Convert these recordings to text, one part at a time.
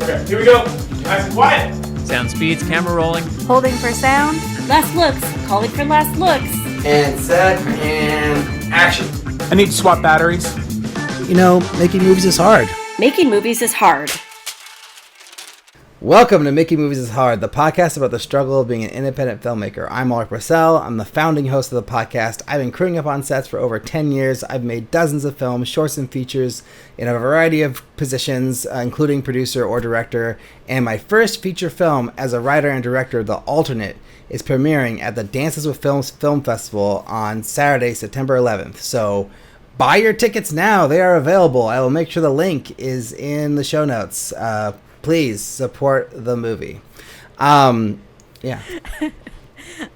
Okay, here we go. Nice and quiet. Sound speeds, camera rolling. Holding for sound. Last looks. Calling for last looks. And set and action. I need to swap batteries. You know, making movies is hard. Making movies is hard. Welcome to Making Movies is Hard, the podcast about the struggle of being an independent filmmaker. I'm Alrik Purcell. I'm the founding host of the podcast. I've been crewing up on sets for over 10 years. I've made dozens of films, shorts and features in a variety of positions, including producer or director. And my first feature film as a writer and director, The Alternate, is premiering at the Dances with Films Film Festival on Saturday, September 11th. So buy your tickets now. They are available. I will make sure the link is in the show notes. Please support the movie. Yeah.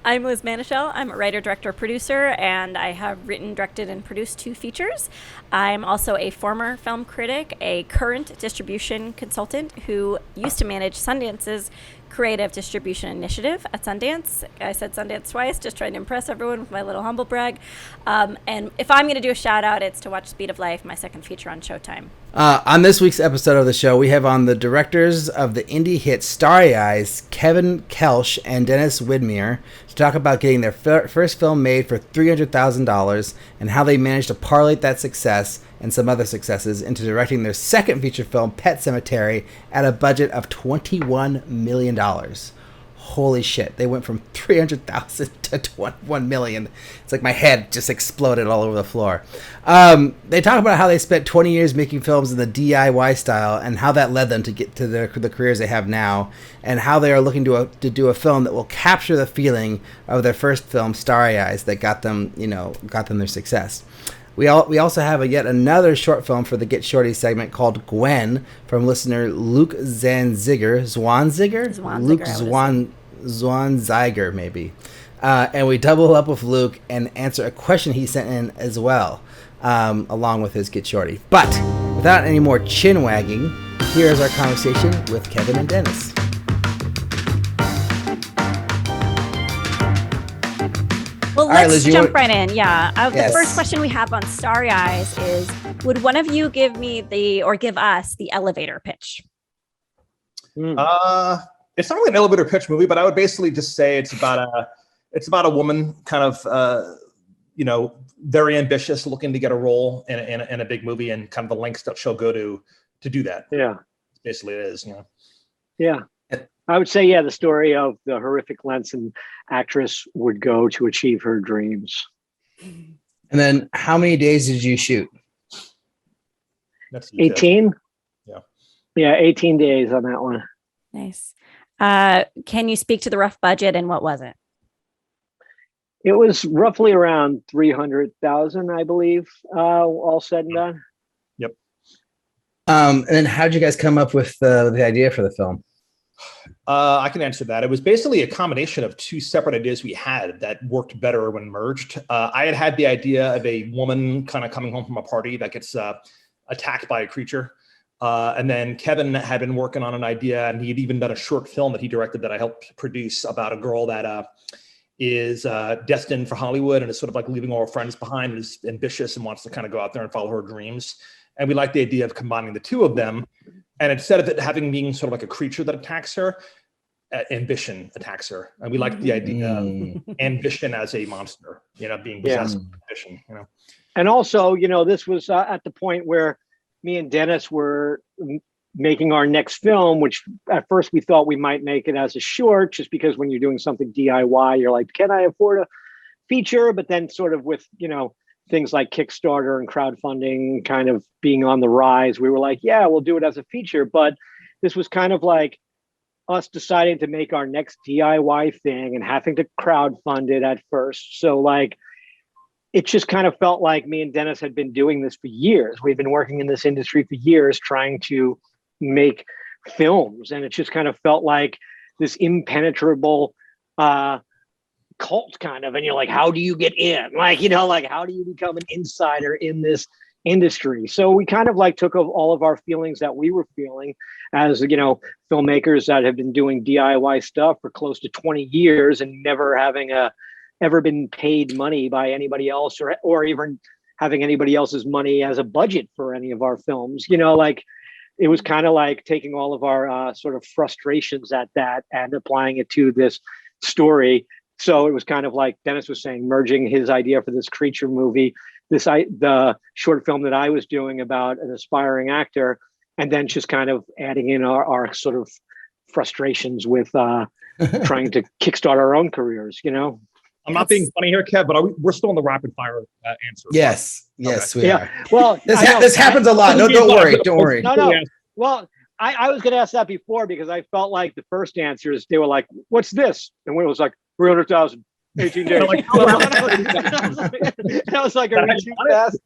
I'm Liz Manischel. I'm a writer, director, producer, and I have written, directed, and produced 2 features. I'm also a former film critic, a current distribution consultant who used to manage Sundance's creative distribution initiative at Sundance. I said Sundance twice, just trying to impress everyone with my little humble brag. And if I'm going to do a shout out, it's to watch Speed of Life, my second feature on Showtime. On this week's episode of the show, we have on the directors of the indie hit Starry Eyes, Gwen and Dennis Widmyer, to talk about getting their first film made for $300,000 and how they managed to parlay that success and some other successes into directing their second feature film, Pet Sematary, at a budget of $21 million. Holy shit. They went from $300,000 to $21 million. It's like my head just exploded all over the floor. They talk about how they spent 20 years making films in the DIY style and how that led them to get to the careers they have now, and how they are looking to do a film that will capture the feeling of their first film, Starry Eyes, that got them their success. We also have yet another short film for the Get Shorty segment called Gwen from listener Luke Zwanziger. Luke Zwanziger, maybe. And we double up with Luke and answer a question he sent in as well, along with his Get Shorty. But without any more chin wagging, here's our conversation with Gwen and Dennis. Well, let's jump right in. Yeah. Yes. The first question we have on Starry Eyes is, would one of you give us the elevator pitch? It's not really an elevator pitch movie, but I would basically just say it's about a woman kind of, very ambitious, looking to get a role in a big movie, and kind of the lengths that she'll go to do that. Yeah. Basically it is, Yeah. I would say, the story of the horrific lengths an actress would go to achieve her dreams. And then how many days did you shoot? That's 18. Yeah. Yeah, 18 days on that one. Nice. Can you speak to the rough budget and what was it? It was roughly around 300,000, I believe, all said and done. Yep. And then how did you guys come up with the idea for the film? I can answer that. It was basically a combination of 2 separate ideas we had that worked better when merged. I had the idea of a woman kind of coming home from a party that gets attacked by a creature. And then Kevin had been working on an idea, and he had even done a short film that he directed that I helped produce about a girl that is destined for Hollywood and is sort of like leaving all her friends behind, and is ambitious and wants to kind of go out there and follow her dreams. And we liked the idea of combining the 2 of them. And instead of it being sort of like a creature that attacks her, ambition attacks her. And we liked the idea of ambition as a monster, being possessed with ambition, And also, this was at the point where me and Dennis were making our next film, which at first we thought we might make it as a short, just because when you're doing something DIY, you're like, can I afford a feature? But then sort of with, things like Kickstarter and crowdfunding kind of being on the rise, we were like, yeah, we'll do it as a feature. But this was kind of like us deciding to make our next DIY thing and having to crowdfund it at first. So like, it just kind of felt like me and Dennis had been doing this for years. We've been working in this industry for years, trying to make films. And it just kind of felt like this impenetrable cult kind of, and you're like, how do you get in? Like, how do you become an insider in this industry? So we kind of like took all of our feelings that we were feeling as, filmmakers that have been doing DIY stuff for close to 20 years and never having ever been paid money by anybody else, or even having anybody else's money as a budget for any of our films. it was kind of like taking all of our sort of frustrations at that and applying it to this story. So it was kind of like Dennis was saying, merging his idea for this creature movie, the short film that I was doing about an aspiring actor, and then just kind of adding in our sort of frustrations with trying to kickstart our own careers, you know? I'm not being funny here, Kev, but we're still in the rapid fire answer. Yes, we are. Well, this happens a lot. No, don't worry. No. Well, I was going to ask that before because I felt like the first answers, they were like, what's this? And when it was like 300,000, 18 days. And I was like, are we too fast?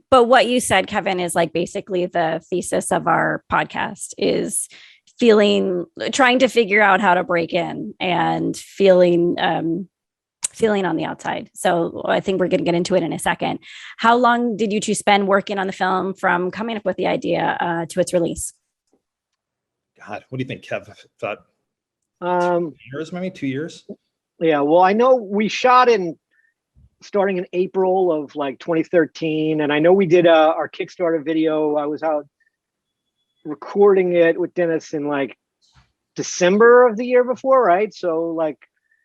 But what you said, Kevin, is like basically the thesis of our podcast is trying to figure out how to break in and feeling on the outside. So I think we're going to get into it in a second. How long did you two spend working on the film from coming up with the idea to its release? God, what do you think, Kev? Thought 2 years, maybe 2 years? Yeah, well, I know we shot starting in April of like 2013. And I know we did our Kickstarter video. I was out recording it with Dennis in like December of the year before, right? So like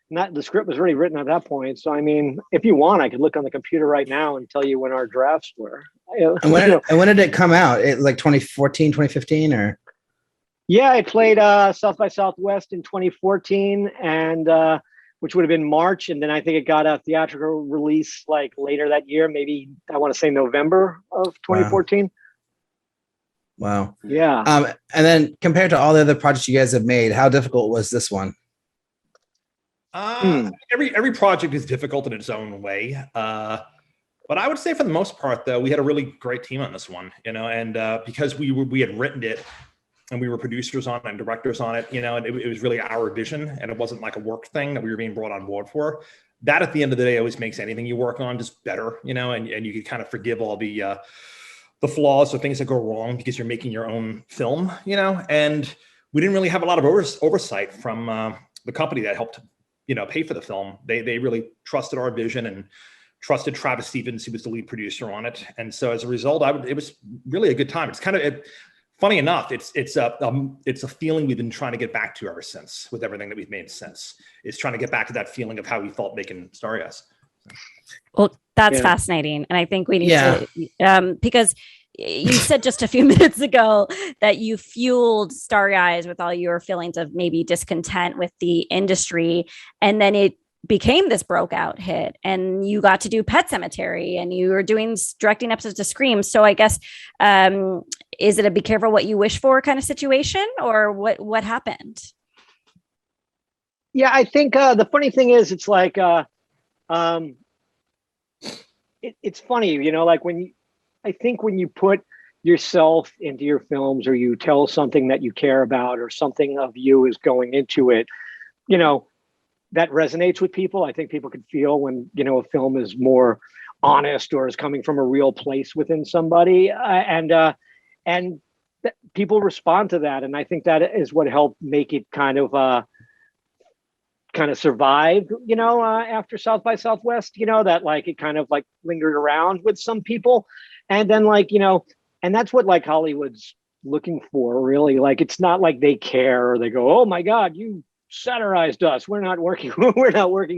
the script was already written at that point. So I mean, if you want, I could look on the computer right now and tell you when our drafts were. And when did it come out? It like 2014, 2015 or? Yeah, I played South by Southwest in 2014 and which would have been March. And then I think it got a theatrical release like later that year, maybe I want to say November of 2014. Wow. Yeah. And then compared to all the other projects you guys have made, how difficult was this one? Every project is difficult in its own way. But I would say for the most part, though, we had a really great team on this one, you know, and because we had written it and we were producers on it and directors on it, you know, and it was really our vision and it wasn't like a work thing that we were being brought on board for. That at the end of the day always makes anything you work on just better, you know, and you can kind of forgive all the flaws or things that go wrong because you're making your own film, you know, and we didn't really have a lot of oversight from the company that helped, you know, pay for the film. They really trusted our vision and trusted Travis Stevens, who was the lead producer on it. And so as a result, it was really a good time. It's kind of funny enough, it's a feeling we've been trying to get back to ever since with everything that we've made since. Is trying to get back to that feeling of how we felt making Starry Eyes. Well, that's fascinating. And I think we need to, because you said just a few minutes ago that you fueled Starry Eyes with all your feelings of maybe discontent with the industry. And then it became this broke out hit and you got to do Pet Sematary and you were directing episodes to Scream. So I guess, is it a be careful what you wish for kind of situation or what happened? Yeah, I think the funny thing is it's like, it's funny, you know, like I think when you put yourself into your films or you tell something that you care about or something of you is going into it, you know, that resonates with people. I think people can feel when, you know, a film is more honest or is coming from a real place within somebody and people respond to that. And I think that is what helped make it kind of survive, you know, after South by Southwest, you know, that like it kind of like lingered around with some people. And then like, you know, and that's what like Hollywood's looking for, really. Like, it's not like they care or they go, oh my God, you satirized us. We're not working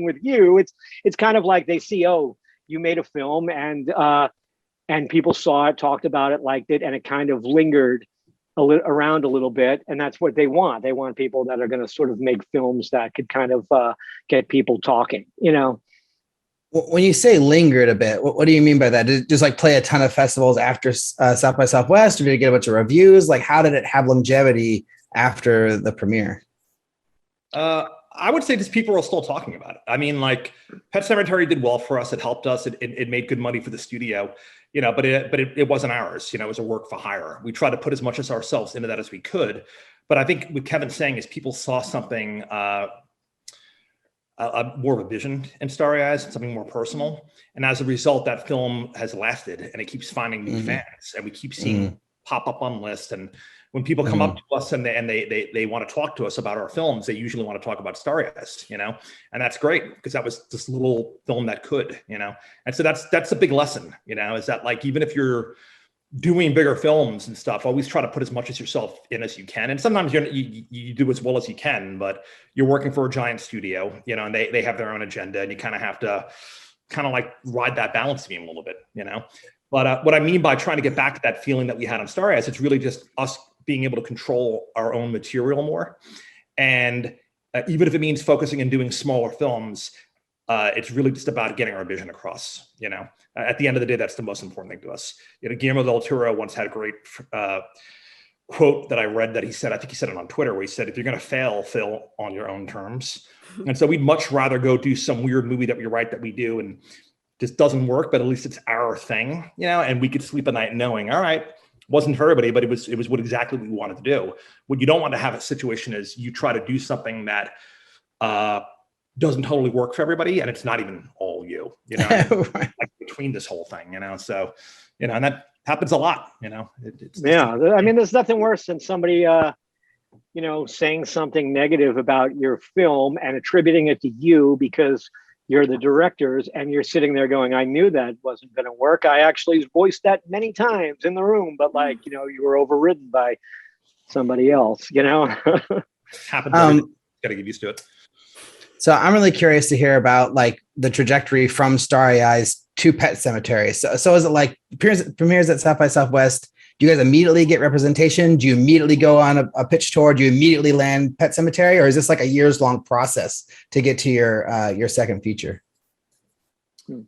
with you. It's kind of like they see, oh, you made a film and people saw it, talked about it, liked it, and it kind of lingered around a little bit. And that's what they want. They want people that are going to sort of make films that could kind of get people talking, you know? When you say lingered a bit, what do you mean by that? Did it just like play a ton of festivals after South by Southwest, or did it get a bunch of reviews? Like, how did it have longevity after the premiere? I would say just people are still talking about it. I mean, like Pet Sematary did well for us. It helped us. It made good money for the studio, you know, but it wasn't ours. You know, it was a work for hire. We tried to put as much as ourselves into that as we could. But I think what Kevin's saying is people saw something, more of a vision in Starry Eyes, something more personal. And as a result, that film has lasted and it keeps finding new fans. And we keep seeing pop up on lists. And when people come up to us and they want to talk to us about our films, they usually want to talk about Starry Eyes, you know, and that's great because that was this little film that could, you know, and so that's a big lesson, you know, is that like, even if you're doing bigger films and stuff, always try to put as much as yourself in as you can. And sometimes you do as well as you can, but you're working for a giant studio, you know, and they have their own agenda, and you kind of have to like ride that balance beam a little bit, you know. But what I mean by trying to get back to that feeling that we had on Starry Eyes, it's really just us being able to control our own material more. And even if it means focusing and doing smaller films, it's really just about getting our vision across, you know. At the end of the day, that's the most important thing to us. You know, Guillermo del Toro once had a great quote that I read that he said, I think he said it on Twitter, where he said, if you're going to fail on your own terms. And so we'd much rather go do some weird movie that we write that we do and just doesn't work, but at least it's our thing, you know, and we could sleep at night knowing, all right, wasn't for everybody, but it was what exactly we wanted to do. What you don't want to have a situation is you try to do something that doesn't totally work for everybody, and it's not even all you know, right. Like between this whole thing, you know. So, you know, and that happens a lot, you know. I mean, there's nothing worse than somebody, you know, saying something negative about your film and attributing it to you because you're the directors, and you're sitting there going, I knew that wasn't going to work. I actually voiced that many times in the room, but like, you know, you were overridden by somebody else, you know. Happens. Got to get used to it. So I'm really curious to hear about like the trajectory from Starry Eyes to Pet Sematary. So is it like premieres at South by Southwest? Do you guys immediately get representation? Do you immediately go on a pitch tour? Do you immediately land Pet Sematary, or is this like a years-long process to get to your second feature? It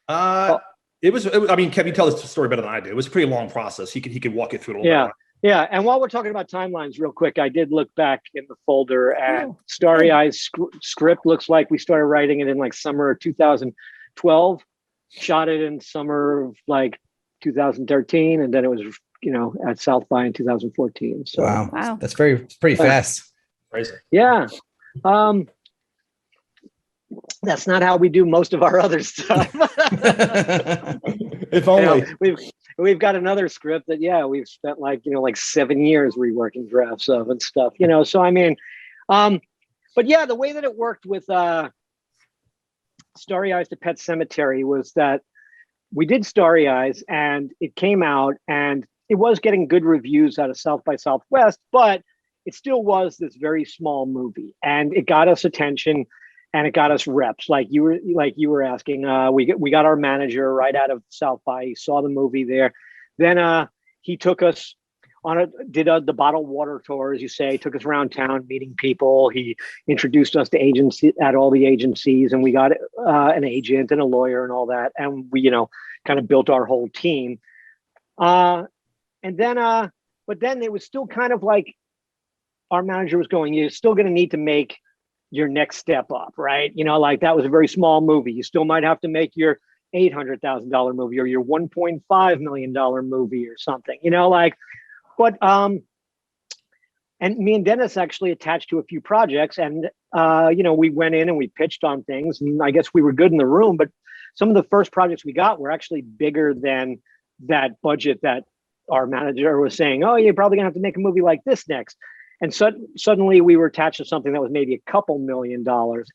was. I mean, Kev, you tell this story better than I do. It was a pretty long process. He could walk you through it a little bit. Yeah, and while we're talking about timelines real quick, I did look back in the folder, and Starry Eyes script looks like we started writing it in like summer of 2012, shot it in summer of like 2013, and then it was, you know, at South by in 2014. So wow. That's pretty fast. Crazy. Yeah. That's not how we do most of our other stuff. If only. You know, we've got another script that we've spent like 7 years reworking drafts of and stuff, you know. So I mean, but yeah, the way that it worked with Starry Eyes to Pet Sematary was that we did Starry Eyes, and it came out, and it was getting good reviews out of South by Southwest, but it still was this very small movie, and it got us attention. And it got us reps, like you were asking. We got our manager right out of South by. He saw the movie there. Then he took us on did the bottled water tour, as you say. Took us around town, meeting people. He introduced us to at all the agencies, and we got an agent and a lawyer and all that. And we, you know, kind of built our whole team. But then it was still kind of like our manager was going, you're still going to need to make your next step up, right? You know, like that was a very small movie. You still might have to make your $800,000 movie or your $1.5 million movie or something, you know, like, but, and me and Dennis actually attached to a few projects, and, you know, we went in and we pitched on things, and I guess we were good in the room, but some of the first projects we got were actually bigger than that budget that our manager was saying, oh, you're probably gonna have to make a movie like this next. And suddenly we were attached to something that was maybe a couple $1 million,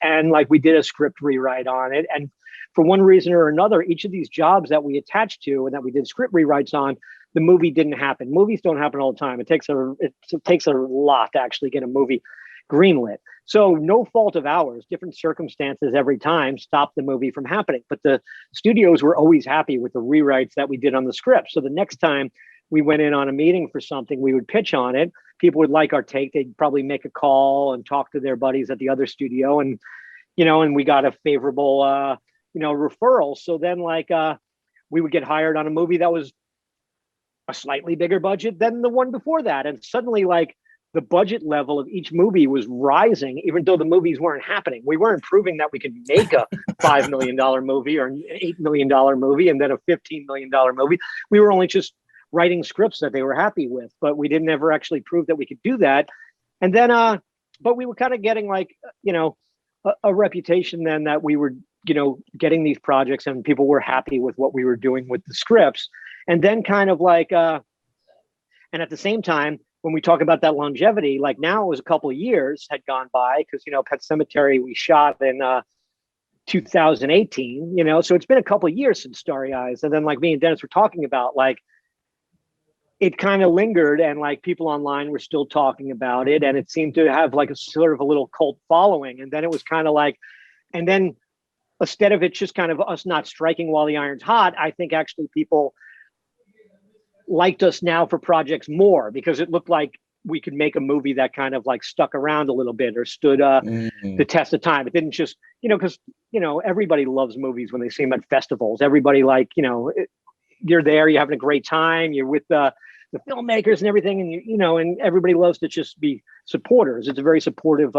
and like we did a script rewrite on it. And for one reason or another, each of these jobs that we attached to and that we did script rewrites on, the movie didn't happen. Movies don't happen all the time. It takes a lot to actually get a movie greenlit. So no fault of ours, different circumstances every time stopped the movie from happening. But the studios were always happy with the rewrites that we did on the script. So the next time we went in on a meeting for something, we would pitch on it. People would like our take. They'd probably make a call and talk to their buddies at the other studio, and, you know, and we got a favorable, you know, referral. So then like, we would get hired on a movie that was a slightly bigger budget than the one before that. And suddenly like the budget level of each movie was rising, even though the movies weren't happening. We weren't proving that we could make a $5 million movie or an $8 million movie and then a $15 million movie. We were only just writing scripts that they were happy with, but we didn't ever actually prove that we could do that. And then, but we were kind of getting like, you know, a reputation then that we were, you know, getting these projects and people were happy with what we were doing with the scripts. And then kind of like, and at the same time, when we talk about that longevity, like now it was a couple of years had gone by, because, you know, Pet Sematary we shot in 2018, you know, so it's been a couple of years since Starry Eyes. And then like me and Dennis were talking about, like, it kind of lingered, and like people online were still talking about it, and it seemed to have like a sort of a little cult following. And then it was kind of like, and then instead of it just kind of us not striking while the iron's hot, I think actually people liked us now for projects more, because it looked like we could make a movie that kind of like stuck around a little bit or stood the test of time. It didn't just, because, everybody loves movies when they see them at festivals. Everybody you're there, you're having a great time, you're with the filmmakers and everything, and and everybody loves to just be supporters. It's a very supportive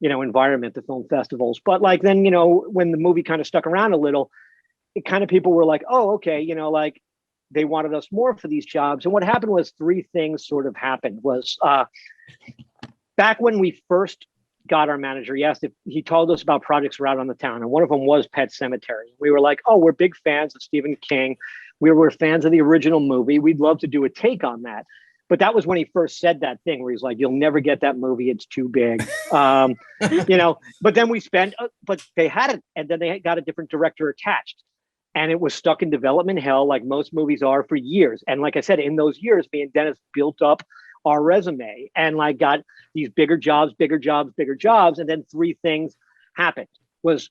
environment, the film festivals. But like then, when the movie kind of stuck around a little, it kind of people were like, oh, okay, like they wanted us more for these jobs. And what happened was three things sort of happened. Was back when we first got our manager, he told us about projects around on the town, and one of them was Pet Sematary. We were like, oh, we're big fans of Stephen King. We were fans of the original movie. We'd love to do a take on that. But that was when he first said that thing where he's like, you'll never get that movie. It's too big. But then but they had it, and then they got a different director attached. And it was stuck in development hell, like most movies are, for years. And like I said, in those years, me and Dennis built up our resume and like got these bigger jobs. And then three things happened. Was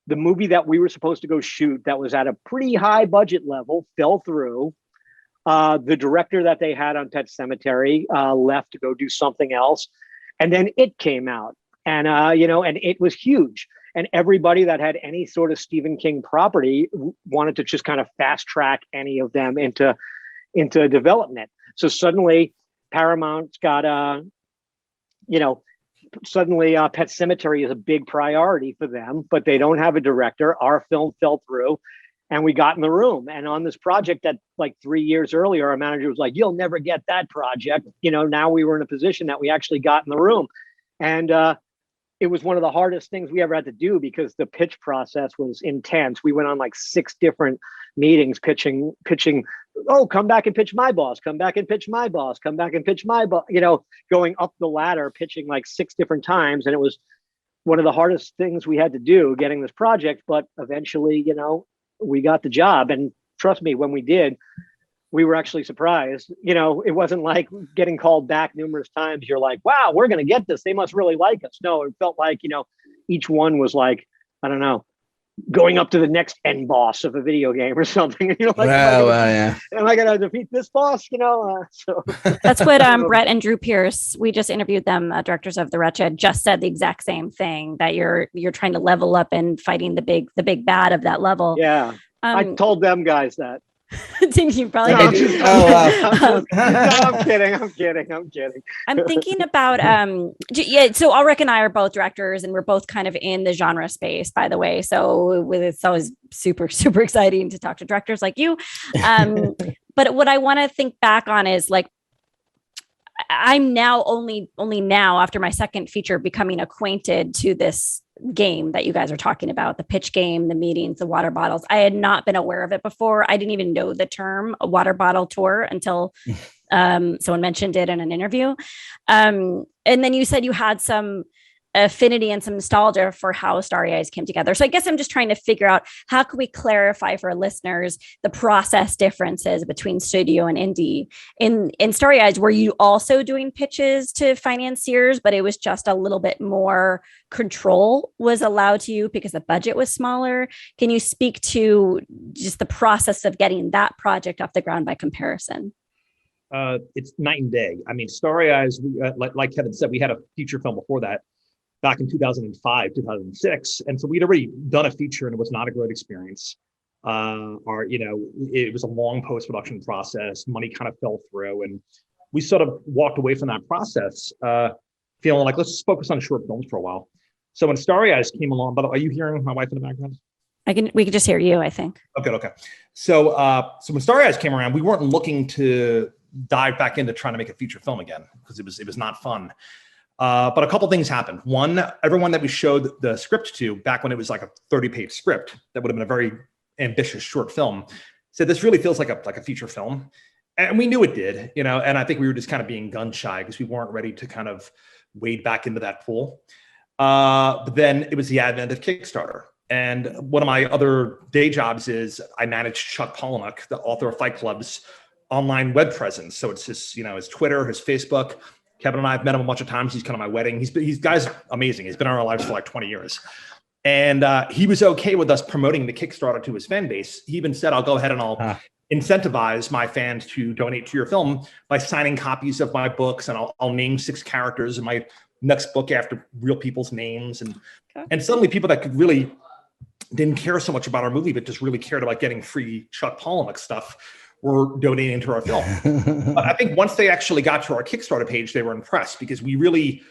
the movie that we were supposed to go shoot that was at a pretty high budget level fell through. The director that they had on Pet Sematary left to go do something else. And then it came out, and and it was huge. And everybody that had any sort of Stephen King property wanted to just kind of fast track any of them into development. So suddenly Paramount's got Pet Sematary is a big priority for them, but they don't have a director. Our film fell through, and we got in the room. And on this project that like 3 years earlier, our manager was like, you'll never get that project. Now we were in a position that we actually got in the room. And it was one of the hardest things we ever had to do, because the pitch process was intense. We went on like 6 different meetings pitching. Oh, come back and pitch my boss. Come back and pitch my boss. Come back and pitch my boss. Going up the ladder, pitching like 6 different times. And it was one of the hardest things we had to do, getting this project. But eventually, we got the job. And trust me, when we did, we were actually surprised. It wasn't like getting called back numerous times. You're like, wow, we're going to get this. They must really like us. No, it felt like, each one was like, I don't know, going up to the next end boss of a video game or something. Yeah. Am I going to defeat this boss? So that's what Brett and Drew Pierce, we just interviewed them, directors of The Wretched, just said the exact same thing, that you're trying to level up and fighting the big bad of that level. Yeah. I told them guys that. You probably no, I'm kidding. I'm thinking about so Alrik and I are both directors, and we're both kind of in the genre space, by the way. So it's always super exciting to talk to directors like you. But what I want to think back on is like, I'm now only now, after my second feature, becoming acquainted to this game that you guys are talking about, the pitch game, the meetings, the water bottles. I had not been aware of it before. I didn't even know the term a water bottle tour until someone mentioned it in an interview. And then you said you had some affinity and some nostalgia for how Starry Eyes came together. So I guess I'm just trying to figure out, how can we clarify for listeners the process differences between studio and indie? In Starry Eyes, were you also doing pitches to financiers, but it was just a little bit more control was allowed to you because the budget was smaller? Can you speak to just the process of getting that project off the ground by comparison? It's night and day. I mean, Starry Eyes, like Kevin said, we had a feature film before that, back in 2005, 2006. And so we'd already done a feature, and it was not a great experience. It was a long post-production process. Money kind of fell through, and we sort of walked away from that process, feeling like, let's just focus on short films for a while. So when Starry Eyes came along, are you hearing my wife in the background? We can just hear you, I think. Okay. So when Starry Eyes came around, we weren't looking to dive back into trying to make a feature film again, because it was not fun. But a couple things happened. One, everyone that we showed the script to back when it was like a 30-page script that would have been a very ambitious short film said, this really feels like a feature film. And we knew it did, and I think we were just kind of being gun shy because we weren't ready to kind of wade back into that pool. But then it was the advent of Kickstarter. And one of my other day jobs is I managed Chuck Palahniuk, the author of Fight Club's online web presence. So it's his Twitter, his Facebook. Kevin and I have met him a bunch of times. He's come to my wedding. He's guy's amazing. He's been in our lives for like 20 years. And he was okay with us promoting the Kickstarter to his fan base. He even said, I'll go ahead and I'll incentivize my fans to donate to your film by signing copies of my books. And I'll name 6 characters in my next book after real people's names. And suddenly people that really didn't care so much about our movie, but just really cared about getting free Chuck Palahniuk stuff were donating to our film. But I think once they actually got to our Kickstarter page, they were impressed because we really,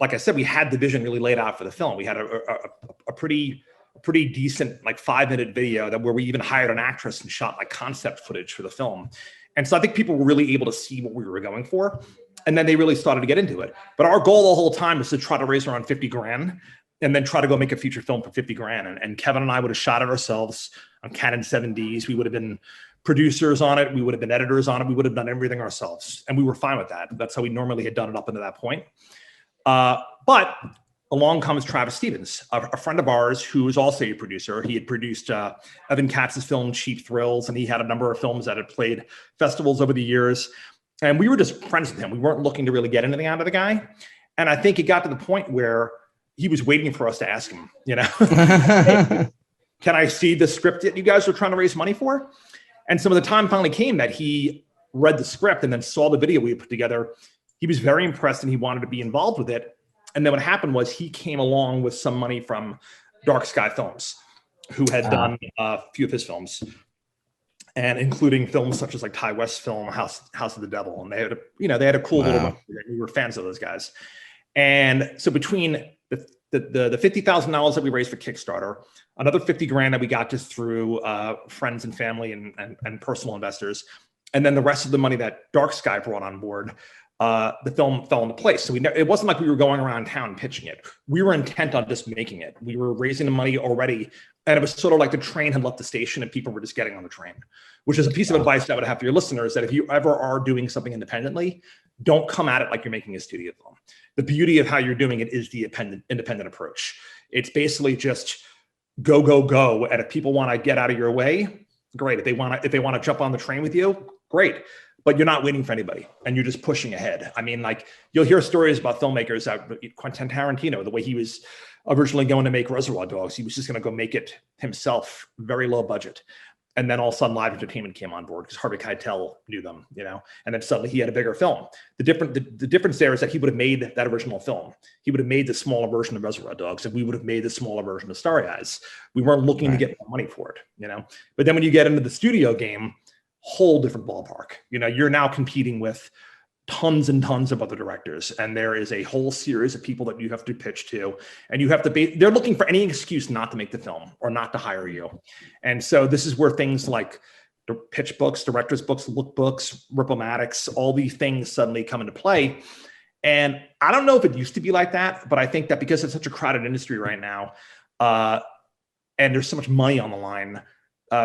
like I said, we had the vision really laid out for the film. We had a pretty decent, like 5-minute video where we even hired an actress and shot like concept footage for the film. And so I think people were really able to see what we were going for. And then they really started to get into it. But our goal the whole time was to try to raise around 50 grand and then try to go make a feature film for 50 grand. And Kevin and I would have shot it ourselves on Canon 7Ds. We would have been producers on it. We would have been editors on it. We would have done everything ourselves. And we were fine with that. That's how we normally had done it up until that point. But along comes Travis Stevens, a friend of ours who is also a producer. He had produced Evan Katz's film Cheap Thrills, and he had a number of films that had played festivals over the years. And we were just friends with him. We weren't looking to really get anything out of the guy. And I think it got to the point where he was waiting for us to ask him, hey, can I see the script that you guys were trying to raise money for? And so when the time finally came that he read the script and then saw the video we put together, he was very impressed and he wanted to be involved with it. And then what happened was he came along with some money from Dark Sky Films, who had done a few of his films, and including films such as like Ty West's film House of the Devil. And they had a cool little. We were fans of those guys. And so between the $50,000 that we raised for Kickstarter, another 50 grand that we got just through friends and family and personal investors, and then the rest of the money that Dark Sky brought on board, the film fell into place. So it wasn't like we were going around town pitching it. We were intent on just making it. We were raising the money already. And it was sort of like the train had left the station and people were just getting on the train, which is a piece of advice that I would have for your listeners, that if you ever are doing something independently, don't come at it like you're making a studio film. The beauty of how you're doing it is the independent approach. It's basically just go. And if people want to get out of your way, great. If they want to jump on the train with you, great. But you're not waiting for anybody and you're just pushing ahead. I mean, like you'll hear stories about filmmakers, Quentin Tarantino, the way he was originally going to make Reservoir Dogs. He was just going to go make it himself, very low budget. And then all of a sudden Live Entertainment came on board because Harvey Keitel knew them, and then suddenly he had a bigger film. The difference there is that he would have made that original film. He would have made the smaller version of Reservoir Dogs, and we would have made the smaller version of Starry Eyes. We weren't looking to get more money for it, But then when you get into the studio game, whole different ballpark. You're now competing with tons and tons of other directors, and there is a whole series of people that you have to pitch to, and you have to they're looking for any excuse not to make the film or not to hire you. And so this is where things like the pitch books, director's books, lookbooks, Ripomatics, all these things suddenly come into play. And I don't know if it used to be like that, but I think that because it's such a crowded industry right now, and there's so much money on the line,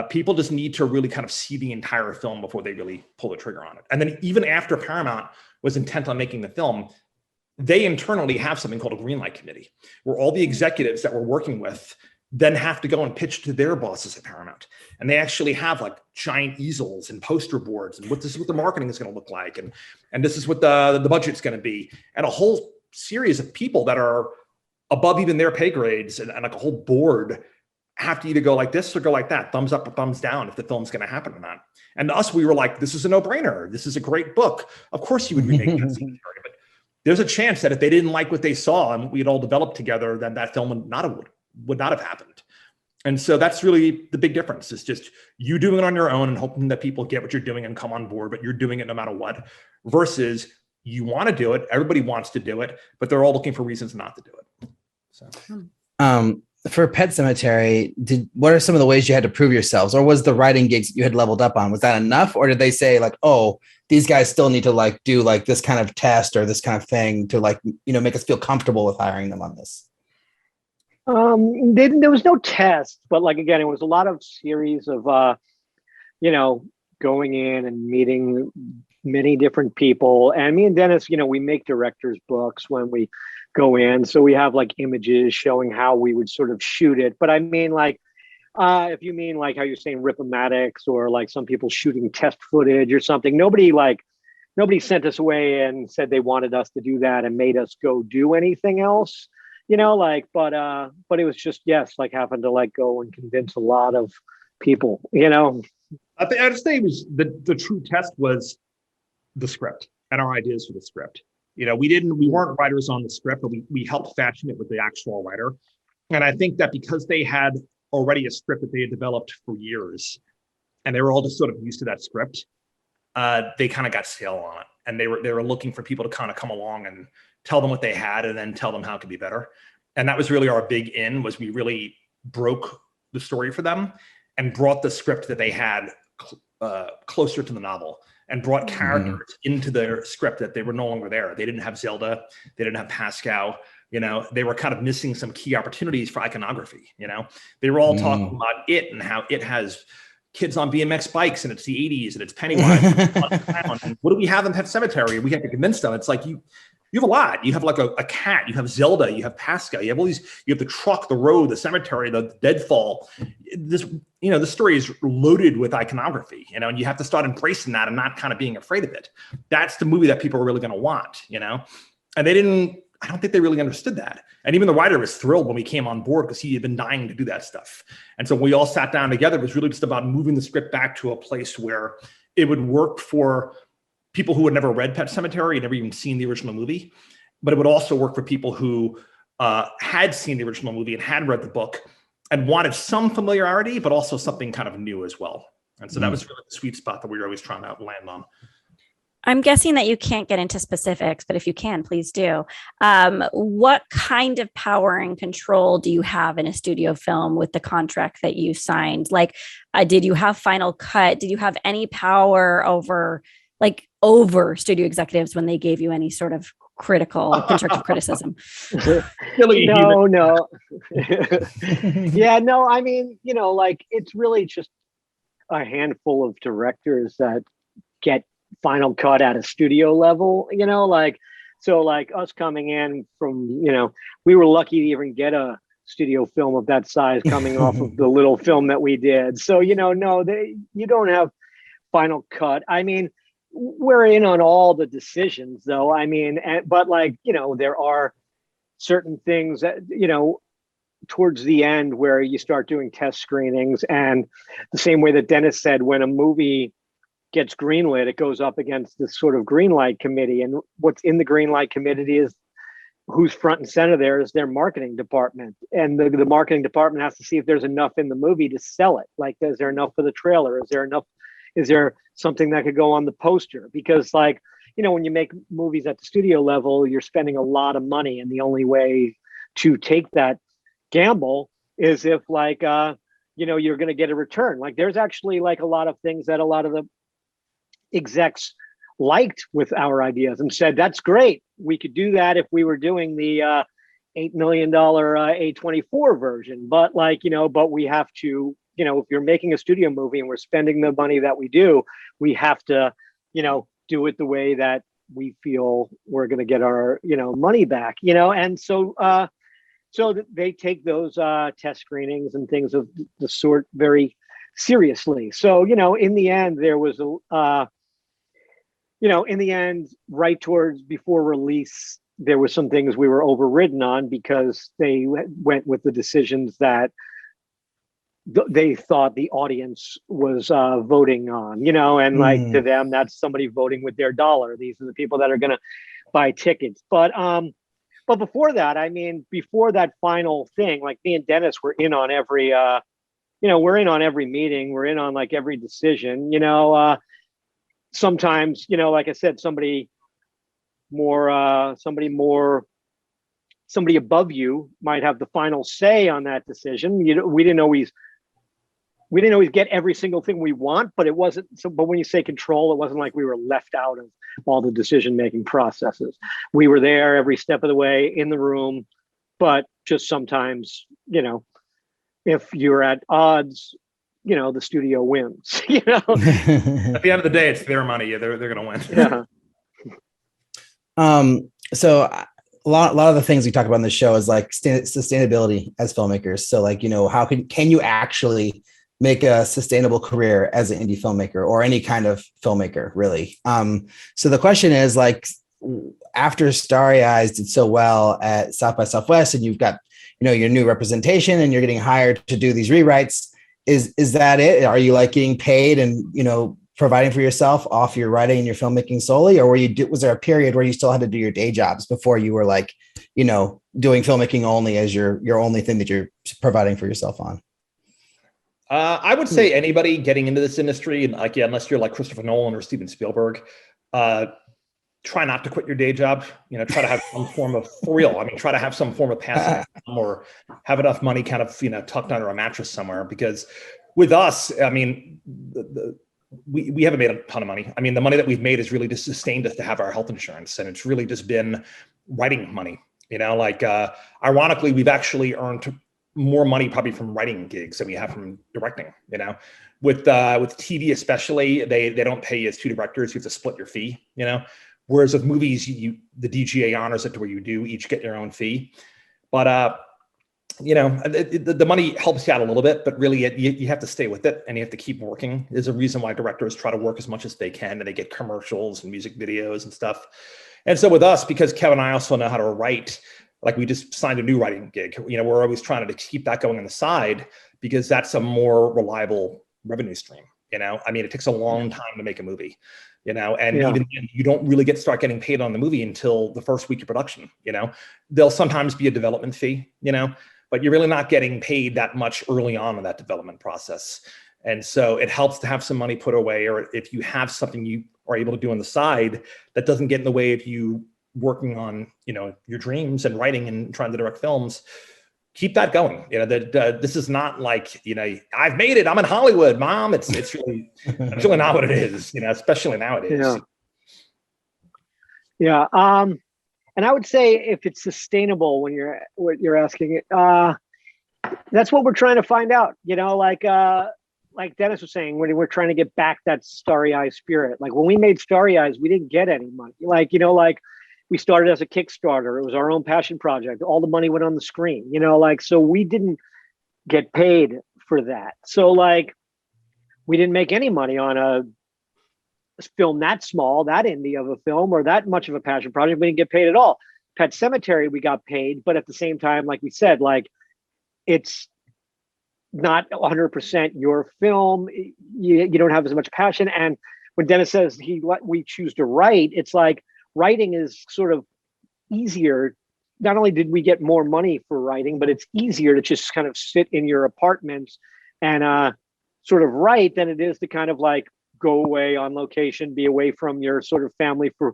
people just need to really kind of see the entire film before they really pull the trigger on it. And then even after Paramount was intent on making the film, they internally have something called a greenlight committee, where all the executives that we're working with then have to go and pitch to their bosses at Paramount. And they actually have like giant easels and poster boards, and this is what the marketing is going to look like. And this is what the budget's going to be. And a whole series of people that are above even their pay grades and like a whole board have to either go like this or go like that, thumbs up or thumbs down, if the film's going to happen or not. And to us, we were like, this is a no-brainer. This is a great book. Of course you would remake that scene, but there's a chance that if they didn't like what they saw and we had all developed together, then that film would not have happened. And so that's really the big difference. It's just you doing it on your own and hoping that people get what you're doing and come on board, but you're doing it no matter what, versus you want to do it. Everybody wants to do it, but they're all looking for reasons not to do it. So. For Pet Sematary, what are some of the ways you had to prove yourselves, or was the writing gigs that you had leveled up on, was that enough, or did they say like, oh, these guys still need to like do like this kind of test or this kind of thing to like make us feel comfortable with hiring them on this? There was no test, but like again, it was a lot of series of going in and meeting many different people. And me and Dennis, we make directors' books when we go in, so we have like images showing how we would sort of shoot it. But I mean, like If you mean like how you're saying rip-o-matics or like some people shooting test footage or something, nobody sent us away and said they wanted us to do that and made us go do anything else, but it was just, yes, like having to like go and convince a lot of people, I'd say it was the true test was the script and our ideas for the script. We weren't writers on the script, but we helped fashion it with the actual writer. And I think that because they had already a script that they had developed for years, and they were all just sort of used to that script, they kind of got stale on it. And they were looking for people to kind of come along and tell them what they had and then tell them how it could be better. And that was really our big in, was we really broke the story for them and brought the script that they had closer to the novel, and brought characters into their script that they were no longer there. They didn't have Zelda. They didn't have Pascal. They were kind of missing some key opportunities for iconography. They were all talking about it and how it has kids on BMX bikes and it's the 80s and it's Pennywise. And what do we have in Pet Sematary? We have to convince them. It's like you have a lot. You have like a cat. You have Zelda. You have Pascal. You have all these. You have the truck, the road, the cemetery, the deadfall. The story is loaded with iconography. And you have to start embracing that and not kind of being afraid of it. That's the movie that people are really going to want. And they didn't. I don't think they really understood that. And even the writer was thrilled when we came on board because he had been dying to do that stuff. And so we all sat down together. It was really just about moving the script back to a place where it would work for people who had never read Pet Sematary and never even seen the original movie, but it would also work for people who had seen the original movie and had read the book and wanted some familiarity, but also something kind of new as well. And so that was really the sweet spot that we were always trying to land on. I'm guessing that you can't get into specifics, but if you can, please do. What kind of power and control do you have in a studio film with the contract that you signed? Like, did you have final cut? Did you have any power over studio executives when they gave you any sort of constructive criticism? No. Yeah, no, I mean, it's really just a handful of directors that get final cut at a studio level, so us coming in from, we were lucky to even get a studio film of that size coming off of the little film that we did. So, you don't have final cut. I mean, we're in on all the decisions though. I mean, but there are certain things that, towards the end where you start doing test screenings, and the same way that Dennis said, when a movie gets greenlit, it goes up against this sort of green light committee. And what's in the green light committee is who's front and center there is their marketing department. And the marketing department has to see if there's enough in the movie to sell it. Like, is there enough for the trailer? Is there something that could go on the poster? Because when you make movies at the studio level, you're spending a lot of money. And the only way to take that gamble is if you're going to get a return. Like, there's actually a lot of things that a lot of the execs liked with our ideas and said, that's great. We could do that if we were doing the $8 million A24 version. But but we have to, if you're making a studio movie and we're spending the money that we do, we have to, do it the way that we feel we're going to get our, money back, and so they take those test screenings and things of the sort very seriously. So, in the end, there was right towards before release, there were some things we were overridden on because they went with the decisions that they thought the audience was voting on, and to them, that's somebody voting with their dollar. These are the people that are going to buy tickets. But before that, before that final thing, me and Dennis were in on every, we're in on every meeting. We're in on every decision, sometimes, like I said, somebody above you might have the final say on that decision. We didn't always get every single thing we want, but it wasn't so. But when you say control, it wasn't like we were left out of all the decision-making processes. We were there every step of the way in the room, but just sometimes, if you're at odds, the studio wins, At the end of the day, it's their money. They're going to win. Yeah. So lot of the things we talk about in the show is like sustainability as filmmakers. So like, how can you actually make a sustainable career as an indie filmmaker or any kind of filmmaker, really? So the question is like, after Starry Eyes did so well at South by Southwest, and you've got, your new representation, and you're getting hired to do these rewrites, is that it? Are you like getting paid and, providing for yourself off your writing and your filmmaking solely, or was there a period where you still had to do your day jobs before you were like, doing filmmaking only as your only thing that you're providing for yourself on? I would say anybody getting into this industry, and like, unless you're like Christopher Nolan or Steven Spielberg, try not to quit your day job. Try to have some form of, for real. I mean, try to have some form of passive income, or have enough money kind of, tucked under a mattress somewhere. Because with us, I mean, we haven't made a ton of money. I mean, the money that we've made has really just sustained us to have our health insurance, and it's really just been writing money. Ironically, we've actually earned more money probably from writing gigs than we have from directing. With TV especially, they don't pay you as two directors. You have to split your fee. Whereas with movies, the DGA honors it to where you do each get your own fee. But the money helps you out a little bit, but really you have to stay with it, and you have to keep working. There's a reason why directors try to work as much as they can, and they get commercials and music videos and stuff. And so with us, because Kevin and I also know how to write, like we just signed a new writing gig. We're always trying to keep that going on the side, because that's a more reliable revenue stream. I mean, it takes a long time to make a movie, and even then, you don't really start getting paid on the movie until the first week of production. There'll sometimes be a development fee, but you're really not getting paid that much early on in that development process. And so it helps to have some money put away, or if you have something you are able to do on the side that doesn't get in the way of you working on, your dreams and writing and trying to direct films, keep that going. This is not like, I've made it, I'm in Hollywood, Mom. It's really, that's really not what it is, especially nowadays. Yeah. And I would say if it's sustainable, what you're asking, that's what we're trying to find out. Like Dennis was saying, when we're trying to get back that Starry Eyes spirit. Like when we made Starry Eyes, we didn't get any money. We started as a Kickstarter. It was our own passion project. All the money went on the screen. So we didn't get paid for that. So we didn't make any money on a film that small, that indie of a film, or that much of a passion project. We didn't get paid at all. Pet Sematary, we got paid, but at the same time, like we said, it's not 100% your film. You don't have as much passion. And when Dennis says we choose to write, it's like writing is sort of easier. Not only did we get more money for writing, but it's easier to just kind of sit in your apartment and sort of write than it is to kind of go away on location, be away from your sort of family for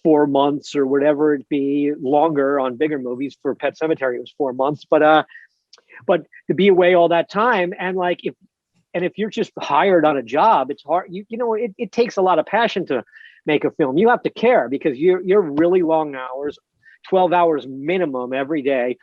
4 months or whatever it be. Longer on bigger movies. For Pet Sematary, it was 4 months, but to be away all that time, and if you're just hired on a job, it's hard. It takes a lot of passion to make a film. You have to care, because you're really long hours, 12 hours minimum every day.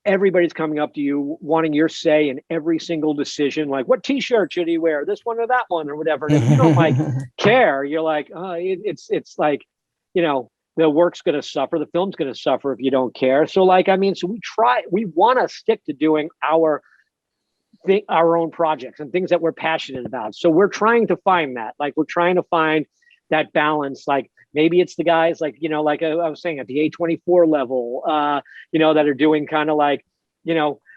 Everybody's coming up to you wanting your say in every single decision, like what t-shirt should he wear, this one or that one or whatever. And if you don't care, you're like, it's like, the work's going to suffer, the film's going to suffer if you don't care. So so we want to stick to doing our own projects and things that we're passionate about. So we're trying to find that, we're trying to find that balance. Maybe it's the guys I was saying at the A24 level, that are doing kind of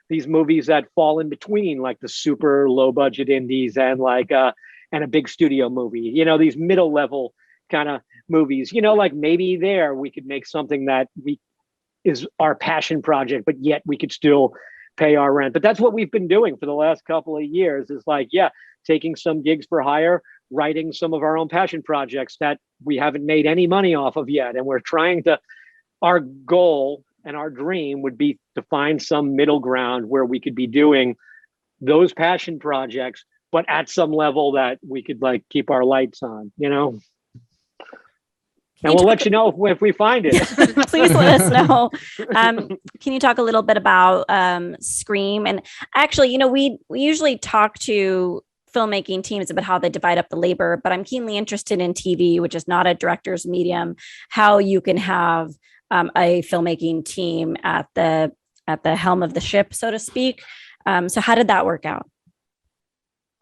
these movies that fall in between, like the super low budget indies and and a big studio movie, these middle level kind of movies, maybe there we could make something that is our passion project, but yet we could still pay our rent. But that's what we've been doing for the last couple of years, is taking some gigs for hire, writing some of our own passion projects that we haven't made any money off of yet. And we're trying to, our goal and our dream would be to find some middle ground where we could be doing those passion projects, but at some level that we could keep our lights on, And we'll let you know if we find it. Please let us know. Can you talk a little bit about Scream? And actually, we usually talk to filmmaking teams about how they divide up the labor, but I'm keenly interested in TV, which is not a director's medium, how you can have a filmmaking team at the helm of the ship, so to speak. So how did that work out?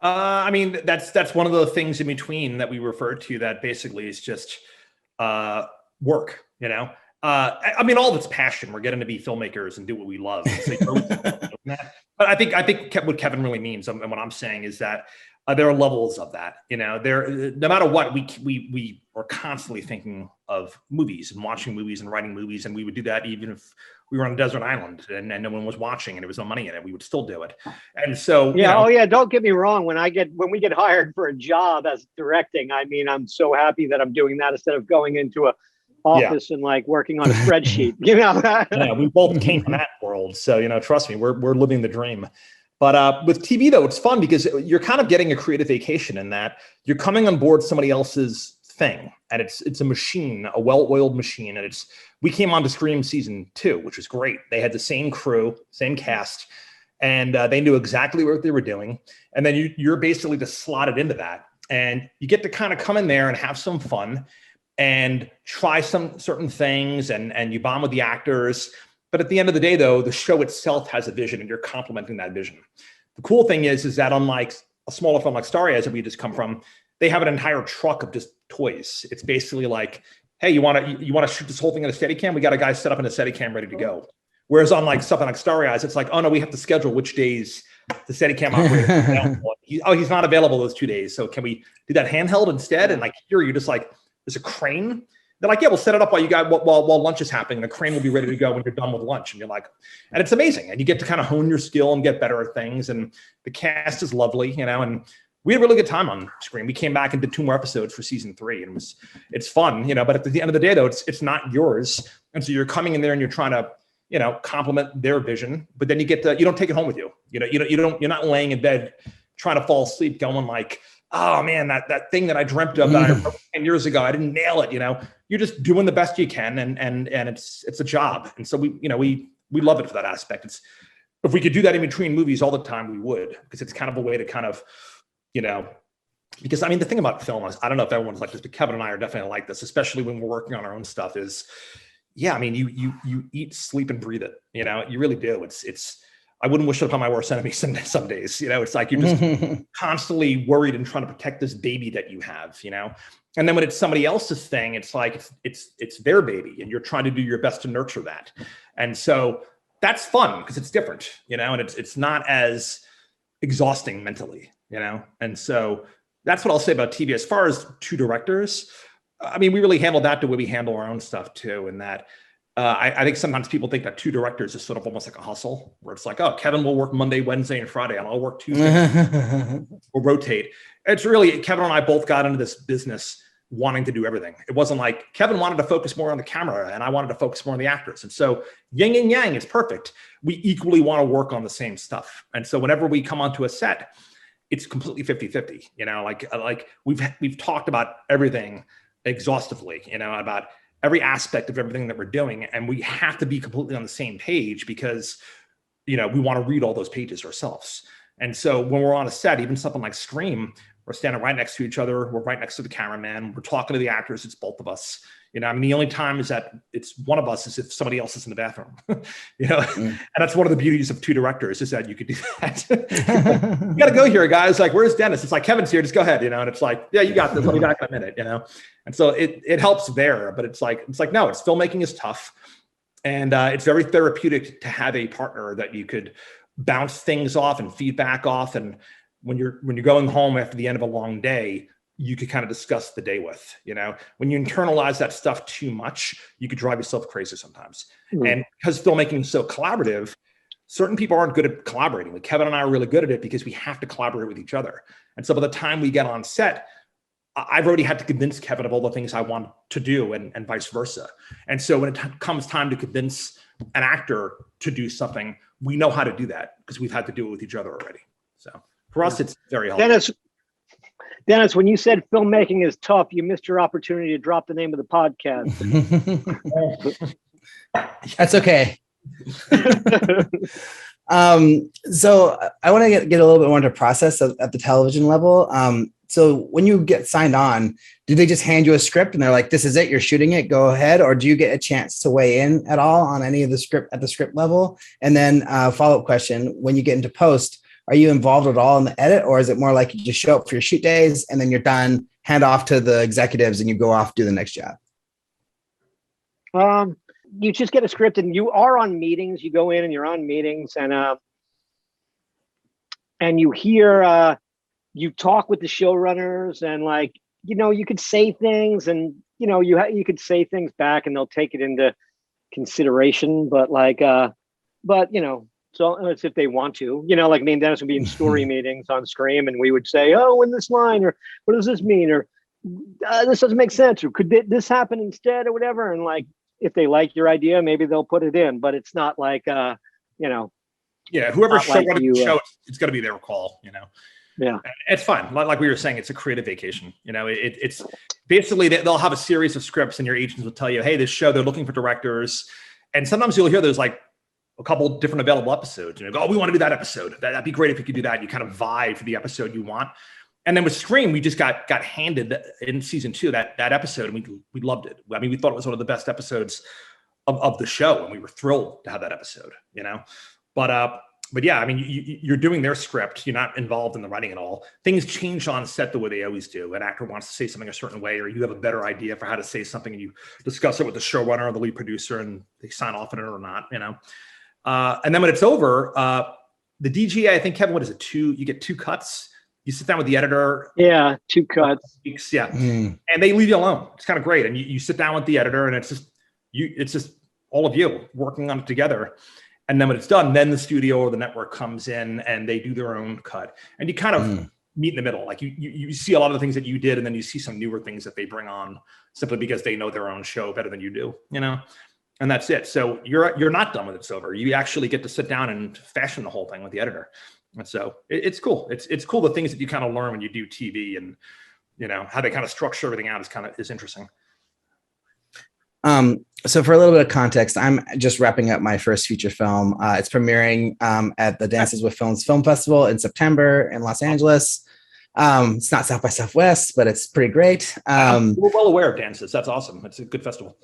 I mean, that's one of the things in between that we refer to that basically is just work, you know. I mean, all of it's passion. We're getting to be filmmakers and do what we love. So but I think what Kevin really means, and what I'm saying is that there are levels of that. You know, no matter what, we are constantly thinking of movies and watching movies and writing movies, and we would do that even if we were on a desert island and no one was watching and there was no money in it. We would still do it. And so, yeah, oh yeah, don't get me wrong. When we get hired for a job as directing, I mean, I'm so happy that I'm doing that instead of going into a office and like working on a spreadsheet, you know. Yeah, we both came from that world, so you know, trust me, we're living the dream. But with TV though, it's fun because you're kind of getting a creative vacation in that you're coming on board somebody else's thing, and it's a machine, a well-oiled machine, and we came on to Scream season 2, which was great. They had the same crew, same cast, and they knew exactly what they were doing, and then you're basically just slotted into that, and you get to kind of come in there and have some fun and try some certain things, and you bond with the actors. But at the end of the day, though, the show itself has a vision, and you're complementing that vision. The cool thing is that unlike a smaller film like Starry Eyes that we just come from, they have an entire truck of just toys. It's basically like, hey, you want to shoot this whole thing in a Steadicam? We got a guy set up in a Steadicam ready to go. Whereas on like something like Starry Eyes, it's like, oh no, we have to schedule which days the Steadicam operator. He's not available those 2 days. So can we do that handheld instead? And like here, you're just like, there's a crane. They're like, yeah, we'll set it up while lunch is happening. The crane will be ready to go when you're done with lunch. And you're like, and it's amazing. And you get to kind of hone your skill and get better at things. And the cast is lovely, you know, and we had a really good time on Scream. We came back and did 2 more episodes for season 3, and it's fun, you know, but at the end of the day though, it's not yours. And so you're coming in there and you're trying to, you know, complement their vision, but then you don't take it home with you. You know, you're not laying in bed trying to fall asleep going like, oh man, that thing that I dreamt of that I wrote 10 years ago, I didn't nail it. You know, you're just doing the best you can, and it's a job. And so we love it for that aspect. If we could do that in between movies all the time, we would, because it's kind of a way to kind of, you know, because I mean, the thing about film is, I don't know if everyone's like this, but Kevin and I are definitely like this, especially when we're working on our own stuff is, yeah, I mean, you eat, sleep, and breathe it, you know, you really do. I wouldn't wish it upon my worst enemy some days, you know, it's like, you're just constantly worried and trying to protect this baby that you have, you know? And then when it's somebody else's thing, it's like, it's their baby, and you're trying to do your best to nurture that. And so that's fun because it's different, you know, and it's not as exhausting mentally, you know? And so that's what I'll say about TV. As far as 2 directors, I mean, we really handle that the way we handle our own stuff too. And that, I think sometimes people think that 2 directors is sort of almost like a hustle, where it's like, oh, Kevin will work Monday, Wednesday, and Friday, and I'll work Tuesday. We'll rotate. It's really, Kevin and I both got into this business wanting to do everything. It wasn't like Kevin wanted to focus more on the camera and I wanted to focus more on the actors. And so yin and yang is perfect. We equally want to work on the same stuff. And so whenever we come onto a set, it's completely 50-50, you know, like we've talked about everything exhaustively, you know, about every aspect of everything that we're doing. And we have to be completely on the same page because, you know, we want to read all those pages ourselves. And so when we're on a set, even something like Scream, we're standing right next to each other. We're right next to the cameraman. We're talking to the actors. It's both of us. You know, I mean, the only time is that it's one of us is if somebody else is in the bathroom, you know, and that's one of the beauties of 2 directors is that you could do that. You got to go here, guys. Like, where's Dennis? It's like, Kevin's here. Just go ahead, you know, and it's like, yeah, you got this. I'll be back in a minute, you know? And so it helps there, but it's like, no, it's filmmaking is tough. And it's very therapeutic to have a partner that you could bounce things off and feedback off. And when you're going home after the end of a long day, you could kind of discuss the day with, you know, when you internalize that stuff too much, you could drive yourself crazy sometimes. And because filmmaking is so collaborative, certain people aren't good at collaborating. Like Kevin and I are really good at it because we have to collaborate with each other. And so by the time we get on set, I've already had to convince Kevin of all the things I want to do and vice versa. And so when it comes time to convince an actor to do something, we know how to do that because we've had to do it with each other already. So for us, it's very helpful. Dennis, when you said filmmaking is tough, you missed your opportunity to drop the name of the podcast. That's okay. So I want to get a little bit more into process at the television level. So when you get signed on, do they just hand you a script and they're like, this is it, you're shooting it, go ahead? Or do you get a chance to weigh in at all on any of the script at the script level? And then follow-up question, when you get into post, are you involved at all in the edit, or is it more like you just show up for your shoot days and then you're done, hand off to the executives and you go off, do the next job? You just get a script and you are on meetings. You go in and you're on meetings and you hear, you talk with the showrunners and like, you know, you could say things and, you know, you could say things back and they'll take it into consideration, but like, but you know, so it's if they want to, you know, like me and Dennis would be in story meetings on Scream and we would say, oh, in this line, or what does this mean? Or this doesn't make sense. Or could this happen instead or whatever? And like, if they like your idea, maybe they'll put it in, but it's not like, you know. Yeah, whoever like the show, it's got to be their call, you know. Yeah, it's fun. Like we were saying, it's a creative vacation. You know, it's basically they'll have a series of scripts, and your agents will tell you, "Hey, this show they're looking for directors," and sometimes you'll hear there's like a couple different available episodes. You know, go, "Oh, we want to do that episode. That'd be great if you could do that." You kind of vie for the episode you want. And then with Scream, we just got handed in season 2 that episode, and we loved it. I mean, we thought it was one of the best episodes of the show, and we were thrilled to have that episode. You know, but yeah, I mean, you're doing their script. You're not involved in the writing at all. Things change on set the way they always do. An actor wants to say something a certain way, or you have a better idea for how to say something, and you discuss it with the showrunner or the lead producer, and they sign off on it or not. You know, and then when it's over, the DGA, I think, Kevin, what is it? You get 2 cuts. You sit down with the editor. Yeah, 2 cuts. Yeah, and they leave you alone. It's kind of great. And you sit down with the editor, and it's just all of you working on it together. And then when it's done, then the studio or the network comes in and they do their own cut. And you kind of meet in the middle. Like you see a lot of the things that you did, and then you see some newer things that they bring on simply because they know their own show better than you do, you know? And that's it. So you're not done when it's over. You actually get to sit down and fashion the whole thing with the editor. And so it's cool. It's cool. The things that you kind of learn when you do TV, and you know how they kind of structure everything out is interesting. So for a little bit of context, I'm just wrapping up my first feature film. It's premiering at the Dances with Films Film Festival in September in Los Angeles. It's not South by Southwest, but it's pretty great. We're well aware of Dances. That's awesome. It's a good festival.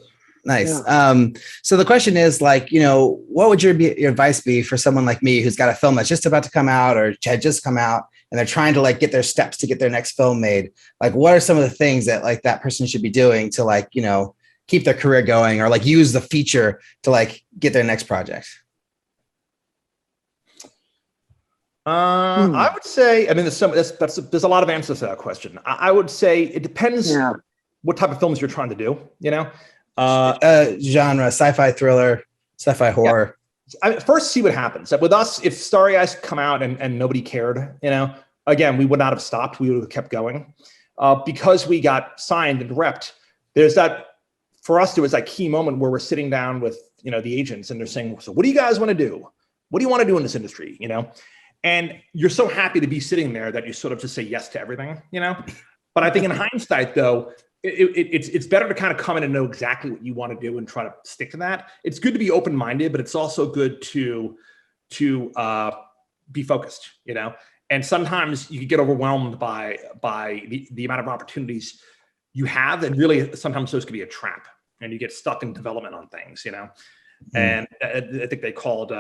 Nice. Yeah. So the question is, like, you know, what would your advice be for someone like me who's got a film that's just about to come out or had just come out, and they're trying to like get their steps to get their next film made? Like, what are some of the things that like that person should be doing to like, you know, keep their career going, or like use the feature to like get their next project? I would say, I mean, there's a lot of answers to that question. I would say it depends what type of films you're trying to do, you know? Genre, sci-fi thriller, sci-fi horror. Yeah. I mean, first see what happens. With us, if Starry Eyes come out and nobody cared, you know, again, we would not have stopped. We would have kept going. Because we got signed and repped, there's that, for us, there was that key moment where we're sitting down with, you know, the agents, and they're saying, so what do you guys want to do? What do you want to do in this industry? You know, and you're so happy to be sitting there that you sort of just say yes to everything, you know? But I think in hindsight, though, it's better to kind of come in and know exactly what you want to do and try to stick to that. It's good to be open-minded, but it's also good to be focused, you know? And sometimes you get overwhelmed by the amount of opportunities you have, and really sometimes those can be a trap, and you get stuck in development on things, you know? And I think they called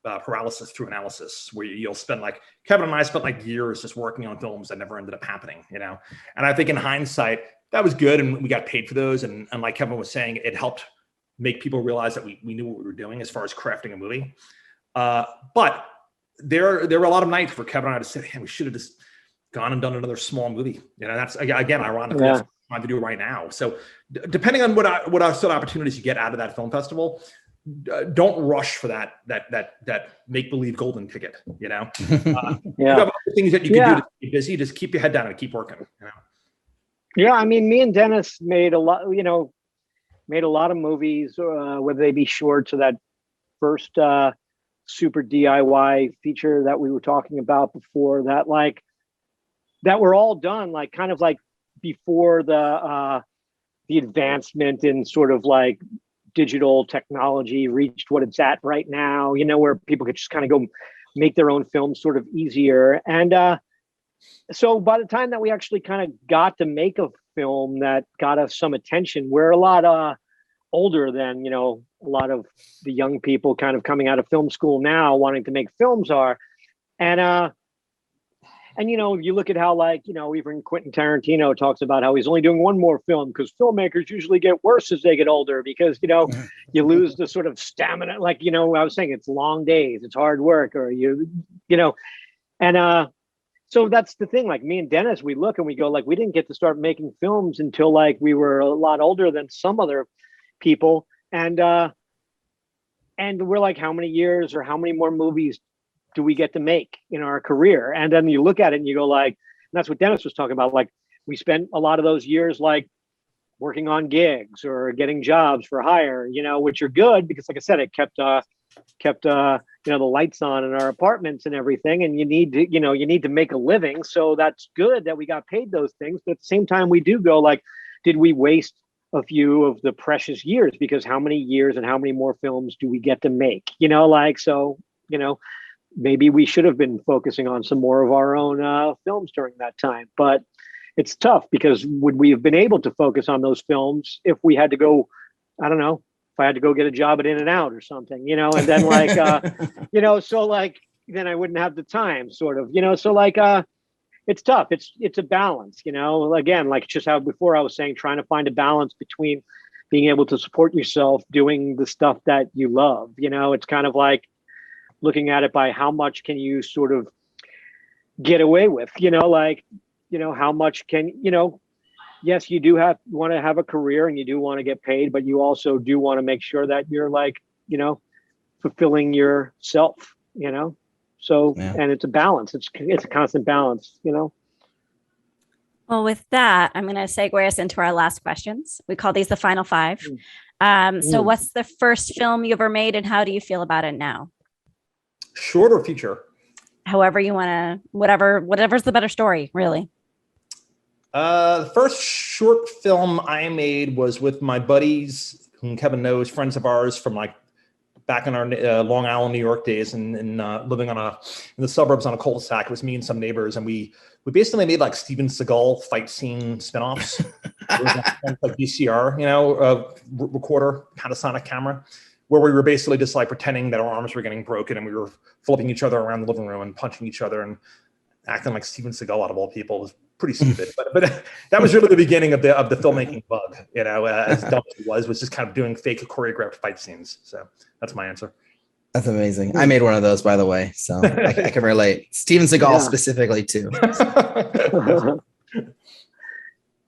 paralysis through analysis, where you'll spend like, Kevin and I spent like years just working on films that never ended up happening, you know? And I think in hindsight, that was good, and we got paid for those. And like Kevin was saying, it helped make people realize that we knew what we were doing as far as crafting a movie. But there were a lot of nights where Kevin and I just said, hey, we should have just gone and done another small movie. You know, that's, again, ironically, that's what I'm trying to do right now. So depending on what sort of opportunities you get out of that film festival, don't rush for that make-believe golden ticket, you know? You have other things that you can do to keep busy. Just keep your head down and keep working, you know? Yeah, I mean, me and Dennis made a lot of movies, whether they be shorts or that first super DIY feature that we were talking about before, that were all done like kind of like before the advancement in sort of like digital technology reached what it's at right now, you know, where people could just kind of go make their own films sort of easier. And so by the time that we actually kind of got to make a film that got us some attention, we're a lot older than, you know, a lot of the young people kind of coming out of film school now wanting to make films are. And you know, you look at how, like, you know, even Quentin Tarantino talks about how he's only doing one more film because filmmakers usually get worse as they get older because, you know, you lose the sort of stamina. Like, you know, I was saying it's long days, it's hard work, or you know, and so that's the thing. Like me and Dennis, we look and we go like, we didn't get to start making films until like we were a lot older than some other people. And we're like, how many years or how many more movies do we get to make in our career? And then you look at it and you go like, and that's what Dennis was talking about. Like we spent a lot of those years like working on gigs or getting jobs for hire, you know, which are good because, like I said, it kept you know, the lights on in our apartments and everything. And you need to make a living. So that's good that we got paid those things. But at the same time, we do go like, did we waste a few of the precious years? Because how many years and how many more films do we get to make? You know, like, so, you know, maybe we should have been focusing on some more of our own films during that time. But it's tough because would we have been able to focus on those films if we had to go, I don't know, if I had to go get a job at In-N-Out or something, you know, and then like, you know, so like, then I wouldn't have the time sort of, you know, so like, it's tough. It's a balance, you know, again, like just how before I was saying, trying to find a balance between being able to support yourself, doing the stuff that you love, you know, it's kind of like looking at it by how much can you sort of get away with, you know, like, you know, how much can, you know, yes, you do want to have a career and you do want to get paid, but you also do want to make sure that you're like, you know, fulfilling yourself, you know? So, yeah. And it's a balance. It's a constant balance, you know? Well, with that, I'm going to segue us into our last questions. We call these the final five. So what's the first film you ever made and how do you feel about it now? Short or feature? However you want to, whatever's the better story, really. The first short film I made was with my buddies, whom Kevin knows, friends of ours from like back in our Long Island, New York days, and living in the suburbs on a cul-de-sac. It was me and some neighbors, and we basically made like Steven Seagal fight scene spinoffs. It was like VCR, you know, recorder, Panasonic camera, where we were basically just like pretending that our arms were getting broken, and we were flipping each other around the living room and punching each other and acting like Steven Seagal out of all people. It was pretty stupid, but that was really the beginning of the filmmaking bug, you know, as dumb as it was just kind of doing fake choreographed fight scenes. So that's my answer. That's amazing. I made one of those, by the way, so I can relate. Steven Seagal specifically too.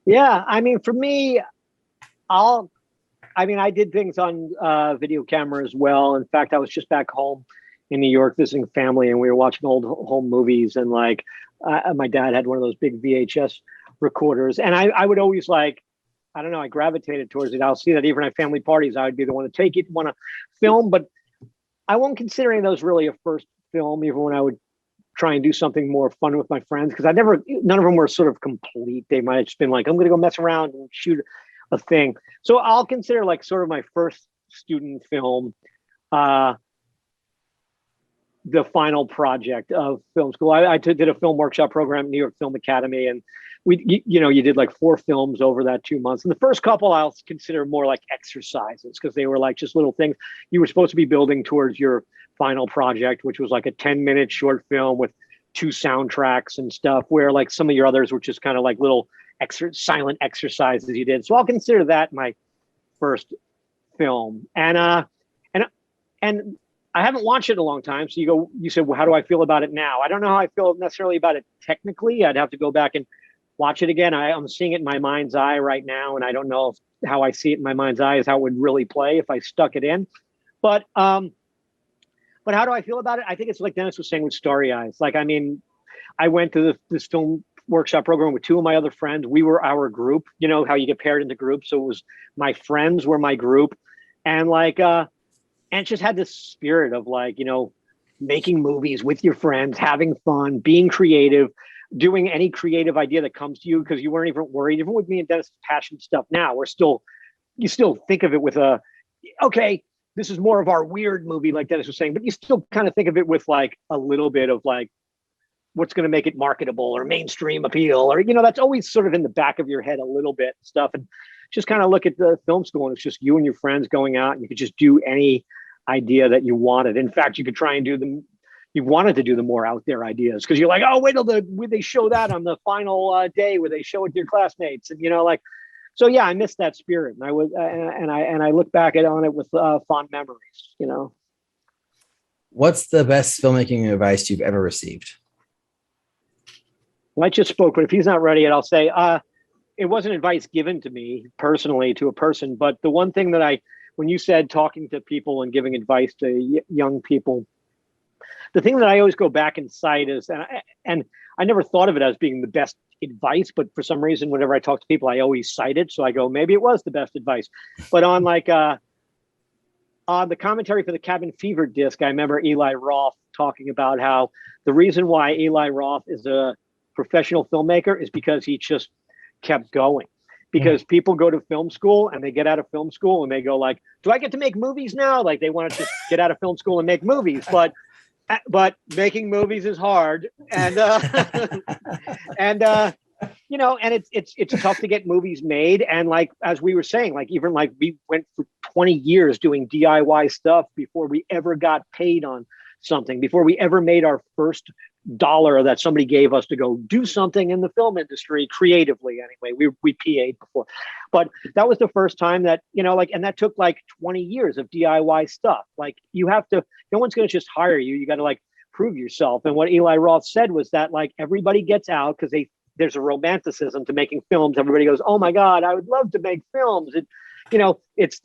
Yeah, I mean, for me, I did things on video camera as well. In fact, I was just back home in New York visiting family, and we were watching old home movies, and like my dad had one of those big VHS recorders, and I would always like, I don't know, I gravitated towards it. I'll see that even at family parties, I would be the one to take it, want to film, but I won't consider any of those really a first film, even when I would try and do something more fun with my friends, because none of them were sort of complete. They might have just been like, I'm going to go mess around and shoot a thing. So I'll consider like sort of my first student film, the final project of film school. I did a film workshop program at New York Film Academy, and you did like 4 films over that 2 months. And the first couple I'll consider more like exercises, because they were like just little things you were supposed to be building towards your final project, which was like a 10-minute short film with 2 soundtracks and stuff, where like some of your others were just kind of like little silent exercises you did. So I'll consider that my first film. And I haven't watched it in a long time. So you said, well, how do I feel about it now? I don't know how I feel necessarily about it technically. I'd have to go back and watch it again. I'm seeing it in my mind's eye right now, and I don't know how I see it in my mind's eye is how it would really play if I stuck it in. But how do I feel about it? I think it's like Dennis was saying with Starry Eyes. Like, I mean, I went to this film workshop program with 2 of my other friends. We were our group. You know how you get paired into groups. So it was my friends were my group, and like and it just had this spirit of like, you know, making movies with your friends, having fun, being creative, doing any creative idea that comes to you, because you weren't even worried. Even with me and Dennis' passion stuff now, you still think of it with okay, this is more of our weird movie, like Dennis was saying, but you still kind of think of it with like a little bit of like what's going to make it marketable or mainstream appeal, or, that's always sort of in the back of your head a little bit and stuff. And just kind of look at the film school, and it's just you and your friends going out, and you could just do any idea that you wanted. In fact, you could try and you wanted to do the more out there ideas, because you're like, oh, wait till they show that on the final day where they show it to your classmates. And, so yeah, I miss that spirit. And I look back on it with fond memories, What's the best filmmaking advice you've ever received? Well, I just spoke, but if he's not ready yet, I'll say, it wasn't advice given to me personally to a person, but the one thing that when you said talking to people and giving advice to young people, the thing that I always go back and cite is, and I never thought of it as being the best advice, but for some reason, whenever I talk to people, I always cite it. So I go, maybe it was the best advice. But on the commentary for the Cabin Fever disc, I remember Eli Roth talking about how the reason why Eli Roth is a professional filmmaker is because he just kept going. Because people go to film school and they get out of film school and they go like, do I get to make movies now? Like they want to just get out of film school and make movies, but making movies is hard. And, and it's tough to get movies made. And like, as we were saying, like, even like we went for 20 years doing DIY stuff before we ever got paid on something, before we ever made our first dollar that somebody gave us to go do something in the film industry creatively. Anyway, we PA'd before, but that was the first time that, and that took like 20 years of DIY stuff. Like you have to, no one's going to just hire you. You got to like prove yourself. And what Eli Roth said was that like everybody gets out because there's a romanticism to making films. Everybody goes, oh my God, I would love to make films. It's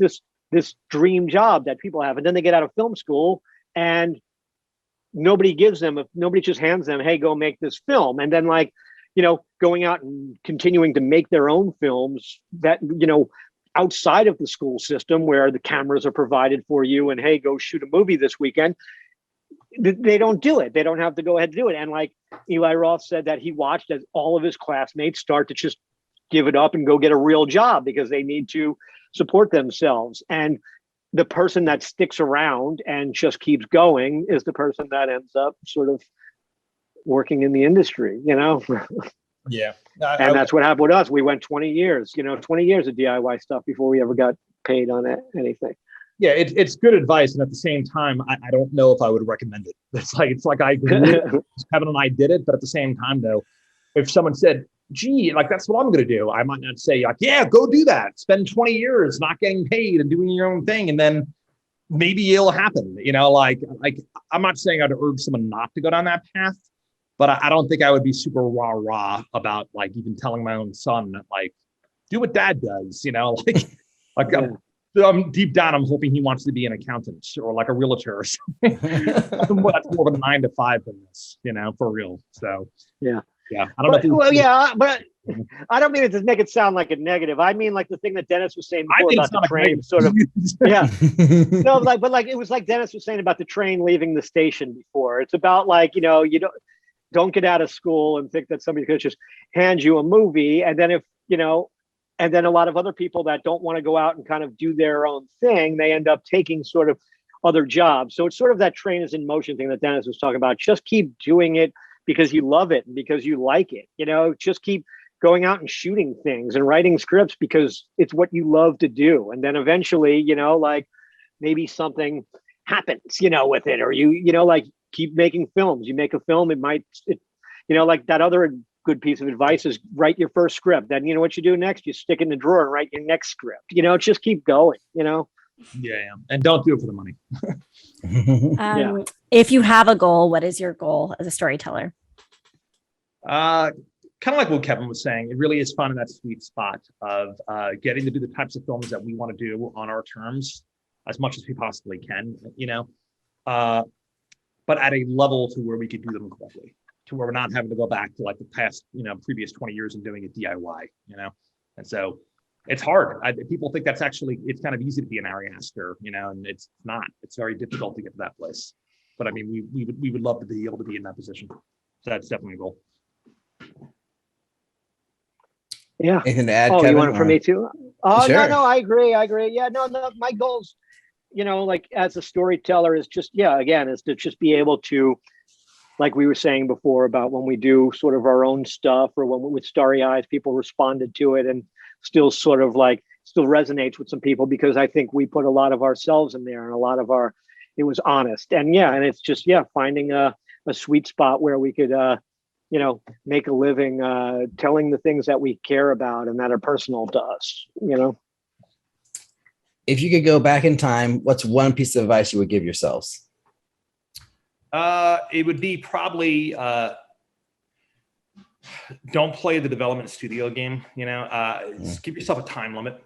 this dream job that people have. And then they get out of film school and nobody just hands them, hey, go make this film. And then like, going out and continuing to make their own films that, outside of the school system where the cameras are provided for you and, hey, go shoot a movie this weekend. They don't do it. They don't have to go ahead and do it. And like Eli Roth said that he watched as all of his classmates start to just give it up and go get a real job because they need to support themselves. And the person that sticks around and just keeps going is the person that ends up sort of working in the industry, Yeah. And that's what happened with us. We went 20 years, 20 years of DIY stuff before we ever got paid on anything. Yeah, it's good advice. And at the same time, I don't know if I would recommend it. It's like I agree with Kevin and I did it. But at the same time, though, if someone said, gee, like that's what I'm going to do, I might not say like, yeah, go do that. Spend 20 years not getting paid and doing your own thing. And then maybe it'll happen, like I'm not saying I'd urge someone not to go down that path, but I don't think I would be super rah about like even telling my own son that like, do what dad does, like yeah. I'm deep down, I'm hoping he wants to be an accountant or like a realtor or something. That's more of a 9 to 5 than this, for real. So yeah. I don't know. But I don't mean it to make it sound like a negative. I mean, like the thing that Dennis was saying before about the train, sort of. Yeah. No, but it was like Dennis was saying about the train leaving the station before. It's about like, you don't get out of school and think that somebody's going to just hand you a movie, and then and then a lot of other people that don't want to go out and kind of do their own thing, they end up taking sort of other jobs. So it's sort of that train is in motion thing that Dennis was talking about. Just keep doing it because you love it and because you like it, just keep going out and shooting things and writing scripts because it's what you love to do. And then eventually, like maybe something happens, with it, or like keep making films. You make a film, like that other good piece of advice is write your first script. Then you know what you do next? You stick it in the drawer and write your next script. Just keep going, Yeah. And don't do it for the money. If you have a goal, what is your goal as a storyteller? Kind of like what Kevin was saying, it really is finding that sweet spot of getting to do the types of films that we want to do on our terms as much as we possibly can, but at a level to where we could do them correctly, to where we're not having to go back to like the past, previous 20 years and doing it DIY, and so it's hard. People think it's kind of easy to be an Ariaster, and it's not. It's very difficult to get to that place. But I mean, we would love to be able to be in that position. So that's definitely a goal. Yeah. Anything to add, Kevin? You want it from me too? Oh, sure. No, I agree. Yeah, no, my goals, like as a storyteller is just, is to just be able to like we were saying before about when we do sort of our own stuff, or when with Starry Eyes, people responded to it and still sort of like still resonates with some people, because I think we put a lot of ourselves in there and a lot of it was honest. And and it's just, finding a sweet spot where we could, make a living telling the things that we care about and that are personal to us, If you could go back in time, what's one piece of advice you would give yourselves? It would be probably don't play the development studio game. Give yourself a time limit.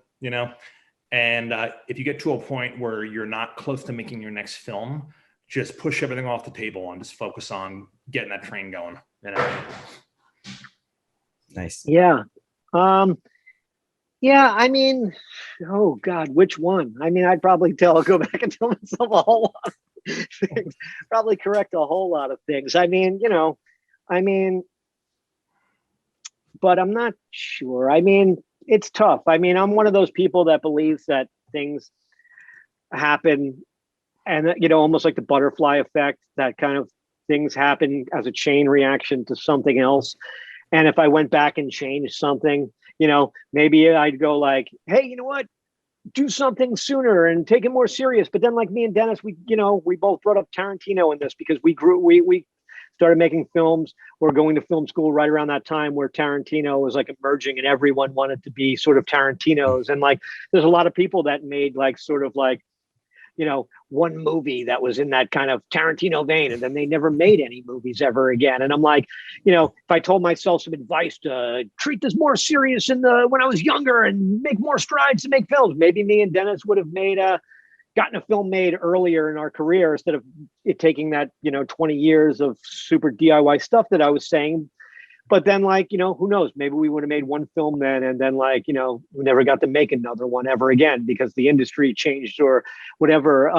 And if you get to a point where you're not close to making your next film, just push everything off the table and just focus on getting that train going. Nice. Yeah. I mean, oh God, which one? I mean, I'd probably go back and tell myself a whole lot of things, probably correct a whole lot of things. But I'm not sure. I mean, it's tough. I mean, I'm one of those people that believes that things happen and, almost like the butterfly effect, that kind of things happen as a chain reaction to something else. And if I went back and changed something, maybe I'd go like, hey, you know what? Do something sooner and take it more serious. But then, like me and Dennis, we both brought up Tarantino in this because we started making films or going to film school right around that time where Tarantino was like emerging and everyone wanted to be sort of Tarantino's. And like, there's a lot of people that made like sort of like, one movie that was in that kind of Tarantino vein, and then they never made any movies ever again. And I'm like, if I told myself some advice to treat this more serious when I was younger and make more strides to make films, maybe me and Dennis would have gotten a film made earlier in our career instead of it taking that, 20 years of super DIY stuff that I was saying. But then, like, who knows? Maybe we would have made one film then, and then, like, we never got to make another one ever again because the industry changed or whatever.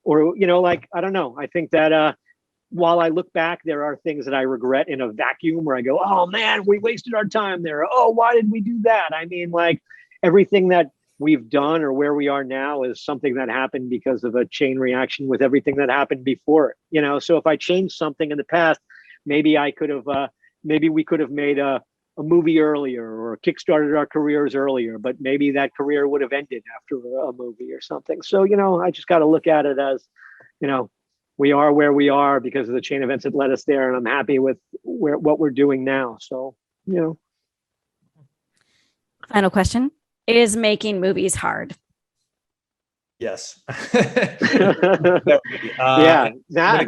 Like, I don't know. I think that while I look back, there are things that I regret in a vacuum where I go, oh, man, we wasted our time there. Oh, why did we do that? I mean, like, everything that we've done or where we are now is something that happened because of a chain reaction with everything that happened before it. So if I changed something in the past, maybe I could have maybe we could have made a movie earlier or kickstarted our careers earlier, but maybe that career would have ended after a movie or something. So, I just got to look at it as, we are where we are because of the chain events that led us there. And I'm happy with what we're doing now. So, Final question. Is making movies hard? Yes.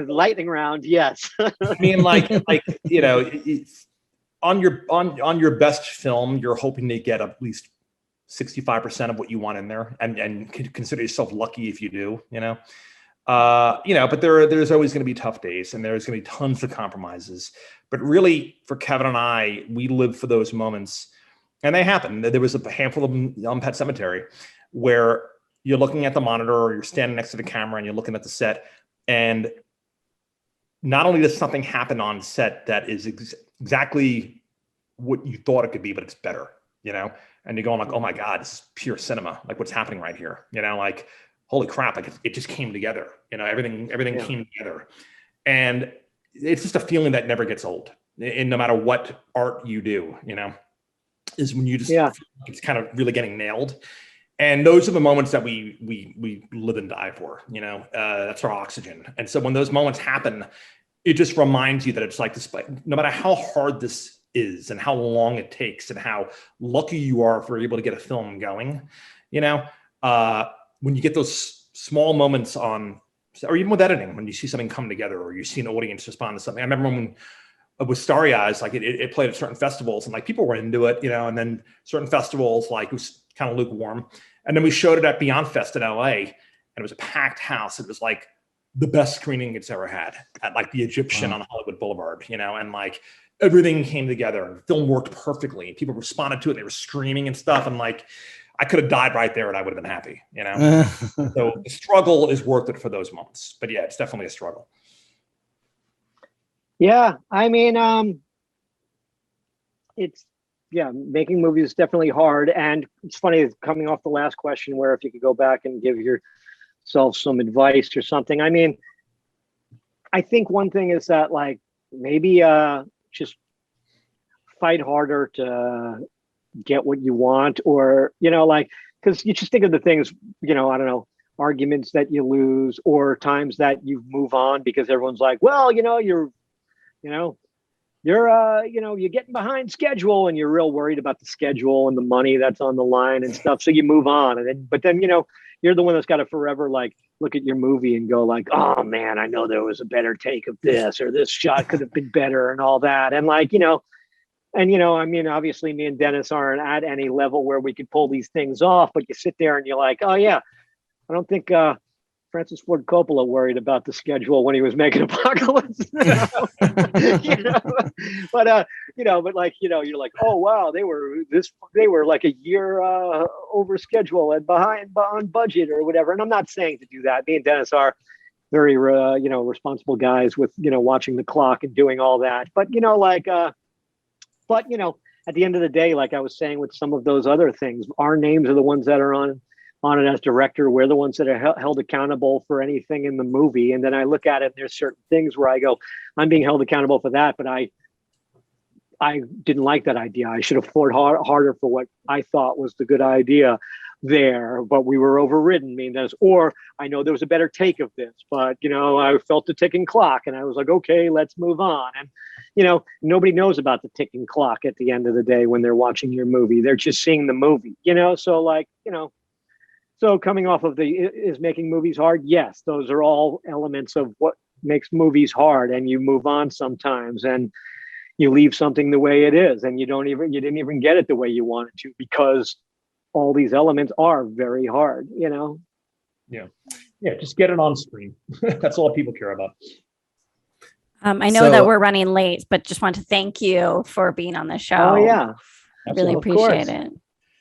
Lightning round. Yes. I mean, on your best film, you're hoping to get at least 65% of what you want in there, and consider yourself lucky if you do. But there's always going to be tough days, and there's going to be tons of compromises. But really, for Kevin and I, we live for those moments, and they happen. There was a handful of them on Pet Sematary where you're looking at the monitor or you're standing next to the camera and you're looking at the set, and not only does something happen on set that is exactly what you thought it could be, but it's better, and you're going like, oh my God, this is pure cinema. Like, what's happening right here? Like, holy crap. Like, it just came together, everything came together. And it's just a feeling that never gets old. And no matter what art you do, is when you just feel like it's kind of really getting nailed. And those are the moments that we live and die for, that's our oxygen. And so when those moments happen, it just reminds you that it's like, no matter how hard this is and how long it takes and how lucky you are if you're able to get a film going, when you get those small moments on, or even with editing, when you see something come together or you see an audience respond to something. I remember when with Starry Eyes, like it played at certain festivals and like people were into it, and then certain festivals, like it was kind of lukewarm. And then we showed it at Beyond Fest in LA, and it was a packed house. It was like the best screening it's ever had at like the Egyptian on Hollywood Boulevard, and like everything came together and the film worked perfectly. And people responded to it. They were screaming and stuff. And like, I could have died right there and I would have been happy, So the struggle is worth it for those moments. But yeah, it's definitely a struggle. Yeah. I mean, making movies is definitely hard. And it's funny, coming off the last question where if you could go back and give yourself some advice or something. I mean, I think one thing is that, like, maybe just fight harder to get what you want, or because you just think of the things, I don't know, arguments that you lose, or times that you move on because everyone's like, well, you're getting behind schedule, and you're real worried about the schedule and the money that's on the line and stuff. So you move on, but then you're the one that's got to forever look at your movie and go like, oh man, I know there was a better take of this, or this shot could have been better, and all that, and I mean, obviously me and Dennis aren't at any level where we could pull these things off, but you sit there and you're like, oh yeah, I don't think Francis Ford Coppola worried about the schedule when he was making Apocalypse. But you're like, oh wow, they were like a year over schedule and behind on budget or whatever. And I'm not saying to do that. Me and Dennis are very responsible guys with watching the clock and doing all that. But at the end of the day, like I was saying with some of those other things, our names are the ones that are on it as director. We're the ones that are held accountable for anything in the movie. And then I look at it, and there's certain things where I go, I'm being held accountable for that, but I didn't like that idea. I should have fought harder for what I thought was the good idea there, but we were overridden. Or I know there was a better take of this, but I felt the ticking clock, and I was like, okay, let's move on. And nobody knows about the ticking clock at the end of the day when they're watching your movie. They're just seeing the movie, so coming off of is making movies hard? Yes, those are all elements of what makes movies hard, and you move on sometimes, and you leave something the way it is, and you didn't even get it the way you wanted to, because all these elements are very hard, Yeah. Just get it on screen. That's all people care about. I know that we're running late, but just want to thank you for being on the show. Oh yeah, really appreciate it.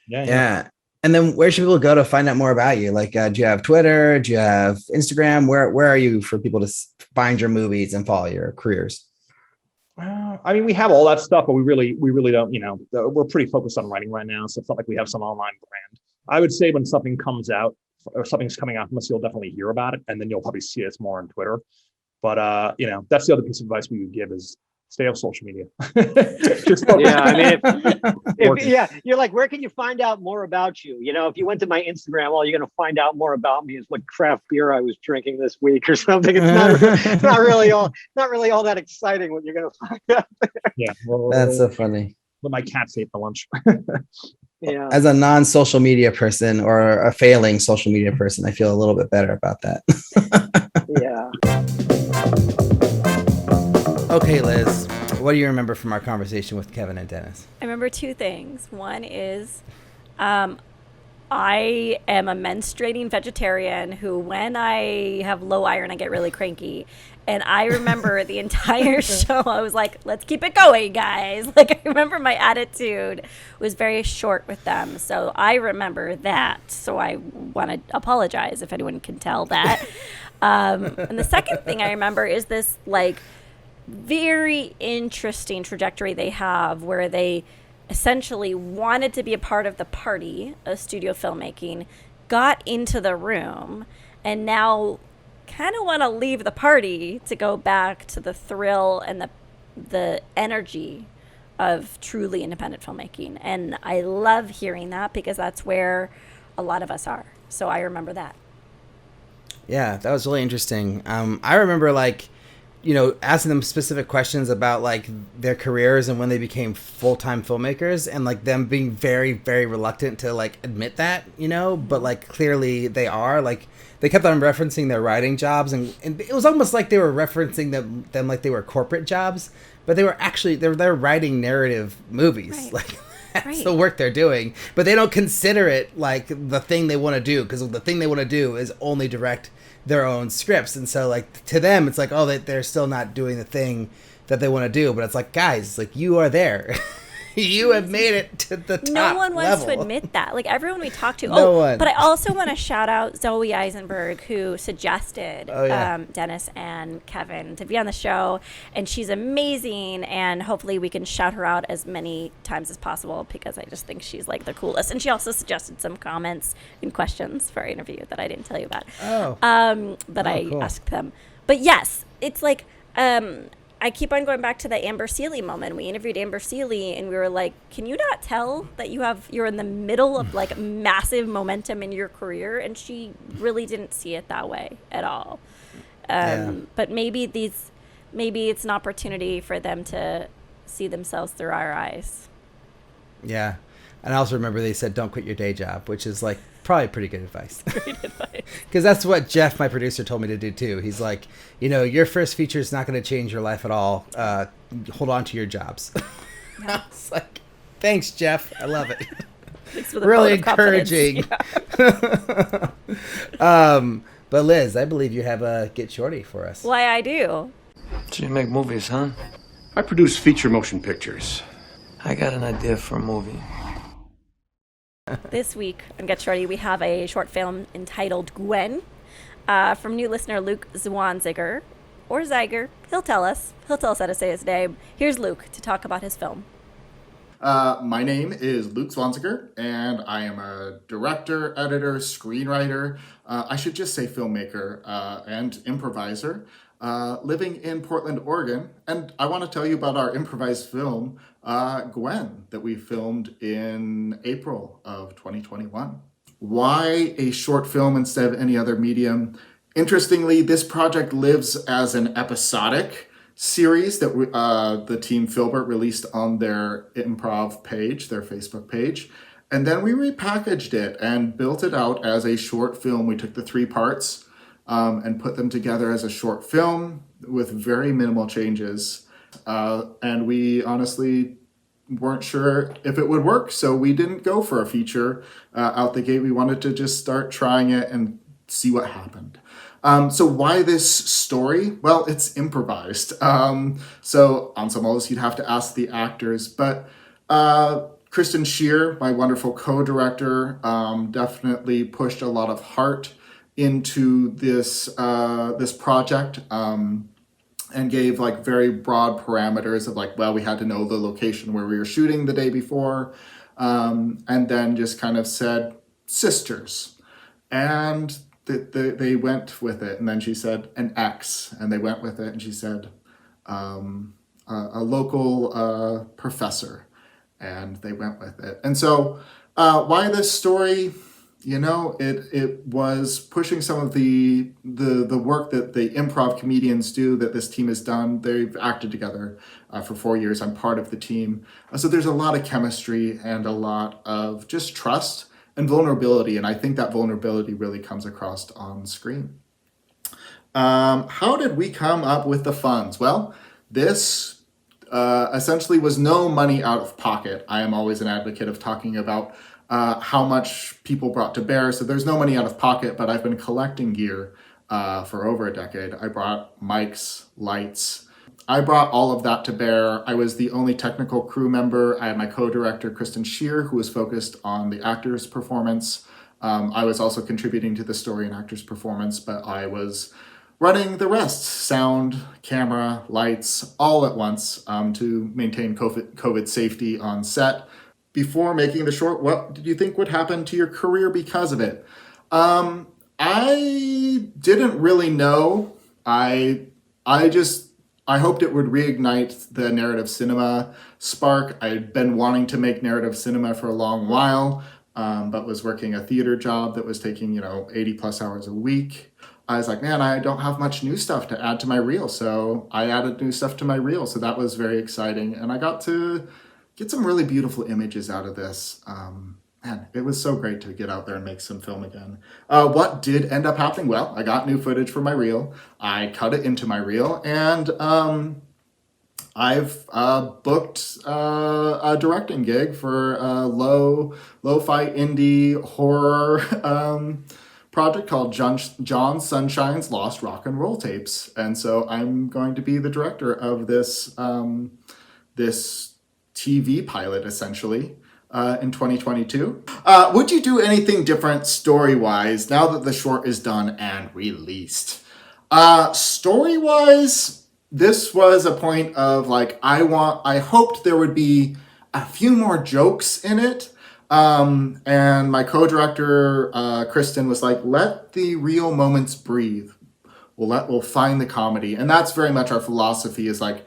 Yeah. And then where should people go to find out more about you? Like, do you have Twitter? Do you have Instagram? Where are you for people to find your movies and follow your careers? I mean, we have all that stuff, but we really don't, we're pretty focused on writing right now. So it's not like we have some online brand. I would say when something comes out or something's coming out from us, you'll definitely hear about it. And then you'll probably see us more on Twitter. But, that's the other piece of advice we would give is stay off social media. Just you're like, where can you find out more about you? If you went to my Instagram, all you're going to find out more about me is what craft beer I was drinking this week or something. It's not really all that exciting what you're going to find out there. Yeah, that's so funny. What my cats ate for lunch. Yeah. As a non-social media person or a failing social media person, I feel a little bit better about that. Yeah. Okay, Liz, what do you remember from our conversation with Kevin and Dennis? I remember two things. One is I am a menstruating vegetarian who, when I have low iron, I get really cranky. And I remember the entire show, I was like, let's keep it going, guys. Like, I remember my attitude was very short with them. So I remember that. So I want to apologize if anyone can tell that. And the second thing I remember is this, very interesting trajectory they have where they essentially wanted to be a part of the party of studio filmmaking, got into the room, and now kind of want to leave the party to go back to the thrill and the energy of truly independent filmmaking. And I love hearing that because that's where a lot of us are. So I remember that. Yeah, that was really interesting. I remember asking them specific questions about their careers and when they became full-time filmmakers, and them being very, very reluctant to admit that, but clearly they are. They kept on referencing their writing jobs, and it was almost like they were referencing them like they were corporate jobs, but they were actually they're writing narrative movies. Right. That's the work they're doing, but they don't consider it the thing they want to do, because the thing they want to do is only direct their own scripts. And so to them it's they're still not doing the thing that they want to do, but it's guys, you are there. You have made it to the top No one wants level. to admit that. Everyone we talk to. No one. But I also want to shout out Zoe Eisenberg, who suggested Dennis and Kevin to be on the show. And she's amazing. And hopefully we can shout her out as many times as possible, because I just think she's the coolest. And she also suggested some comments and questions for our interview that I didn't tell you about. But I cool. asked them. But yes, it's I keep on going back to the Amber Seeley moment. We interviewed Amber Seeley, and we were like, "Can you not tell that you're in the middle of like massive momentum in your career?" And she really didn't see it that way at all. But maybe it's an opportunity for them to see themselves through our eyes. Yeah. And I also remember they said, don't quit your day job, which is like probably pretty good advice. Great advice. Because that's what Jeff, my producer, told me to do too. He's like, your first feature is not going to change your life at all. Hold on to your jobs. Yeah. It's like, thanks, Jeff. I love it. Thanks for the Really vote of confidence. encouraging. Yeah. But Liz, I believe you have a Get Shorty for us. Why I do. So you make movies, huh? I produce feature motion pictures. I got an idea for a movie. This week on Get Shorty, we have a short film entitled Gwen from new listener Luke Zwanziger, or Ziger. He'll tell us how to say his name. Here's Luke to talk about his film. My name is Luke Zwanziger, and I am a director, editor, screenwriter, I should just say filmmaker, and improviser, living in Portland, Oregon. And I want to tell you about our improvised film, Gwen, that we filmed in April of 2021. Why a short film instead of any other medium? Interestingly, this project lives as an episodic series that the team Filbert released on their improv page, their Facebook page. And then we repackaged it and built it out as a short film. We took the 3 parts and put them together as a short film with very minimal changes. And we honestly weren't sure if it would work, so we didn't go for a feature out the gate. We wanted to just start trying it and see what happened. So why this story? Well, it's improvised. So on some levels, you'd have to ask the actors. But Kristen Shear, my wonderful co-director, definitely pushed a lot of heart into this project and gave like very broad parameters of like, well, we had to know the location where we were shooting the day before, and then just kind of said sisters. And they went with it, and then she said an ex, and they went with it, and she said a local professor, and they went with it. And so why this story? It was pushing some of the work that the improv comedians do, that this team has done. They've acted together for 4 years. I'm part of the team. So there's a lot of chemistry and a lot of just trust and vulnerability, and I think that vulnerability really comes across on screen. How did we come up with the funds? Well, this essentially was no money out of pocket. I am always an advocate of talking about how much people brought to bear, so there's no money out of pocket, but I've been collecting gear for over a decade. I brought mics, lights. I brought all of that to bear. I was the only technical crew member. I had my co-director, Kristen Shear, who was focused on the actor's performance. I was also contributing to the story and actor's performance, but I was running the rest, sound, camera, lights, all at once to maintain COVID safety on set. Before making the short, what did you think would happen to your career because of it? I didn't really know. I hoped it would reignite the narrative cinema spark. I'd been wanting to make narrative cinema for a long while, but was working a theater job that was taking, 80 plus hours a week. I was like, man, I don't have much new stuff to add to my reel. So I added new stuff to my reel. So that was very exciting. And I got to get some really beautiful images out of this. Man, it was so great to get out there and make some film again. What did end up happening? Well, I got new footage for my reel. I cut it into my reel, and I've booked a directing gig for a lo-fi indie horror project called John Sunshine's Lost Rock and Roll Tapes. And so I'm going to be the director of this this TV pilot, essentially, in 2022. Would you do anything different story-wise now that the short is done and released? Story-wise, this was a point of like, I hoped there would be a few more jokes in it. And my co-director, Kristen, was like, let the real moments breathe. We'll find the comedy. And that's very much our philosophy, is like,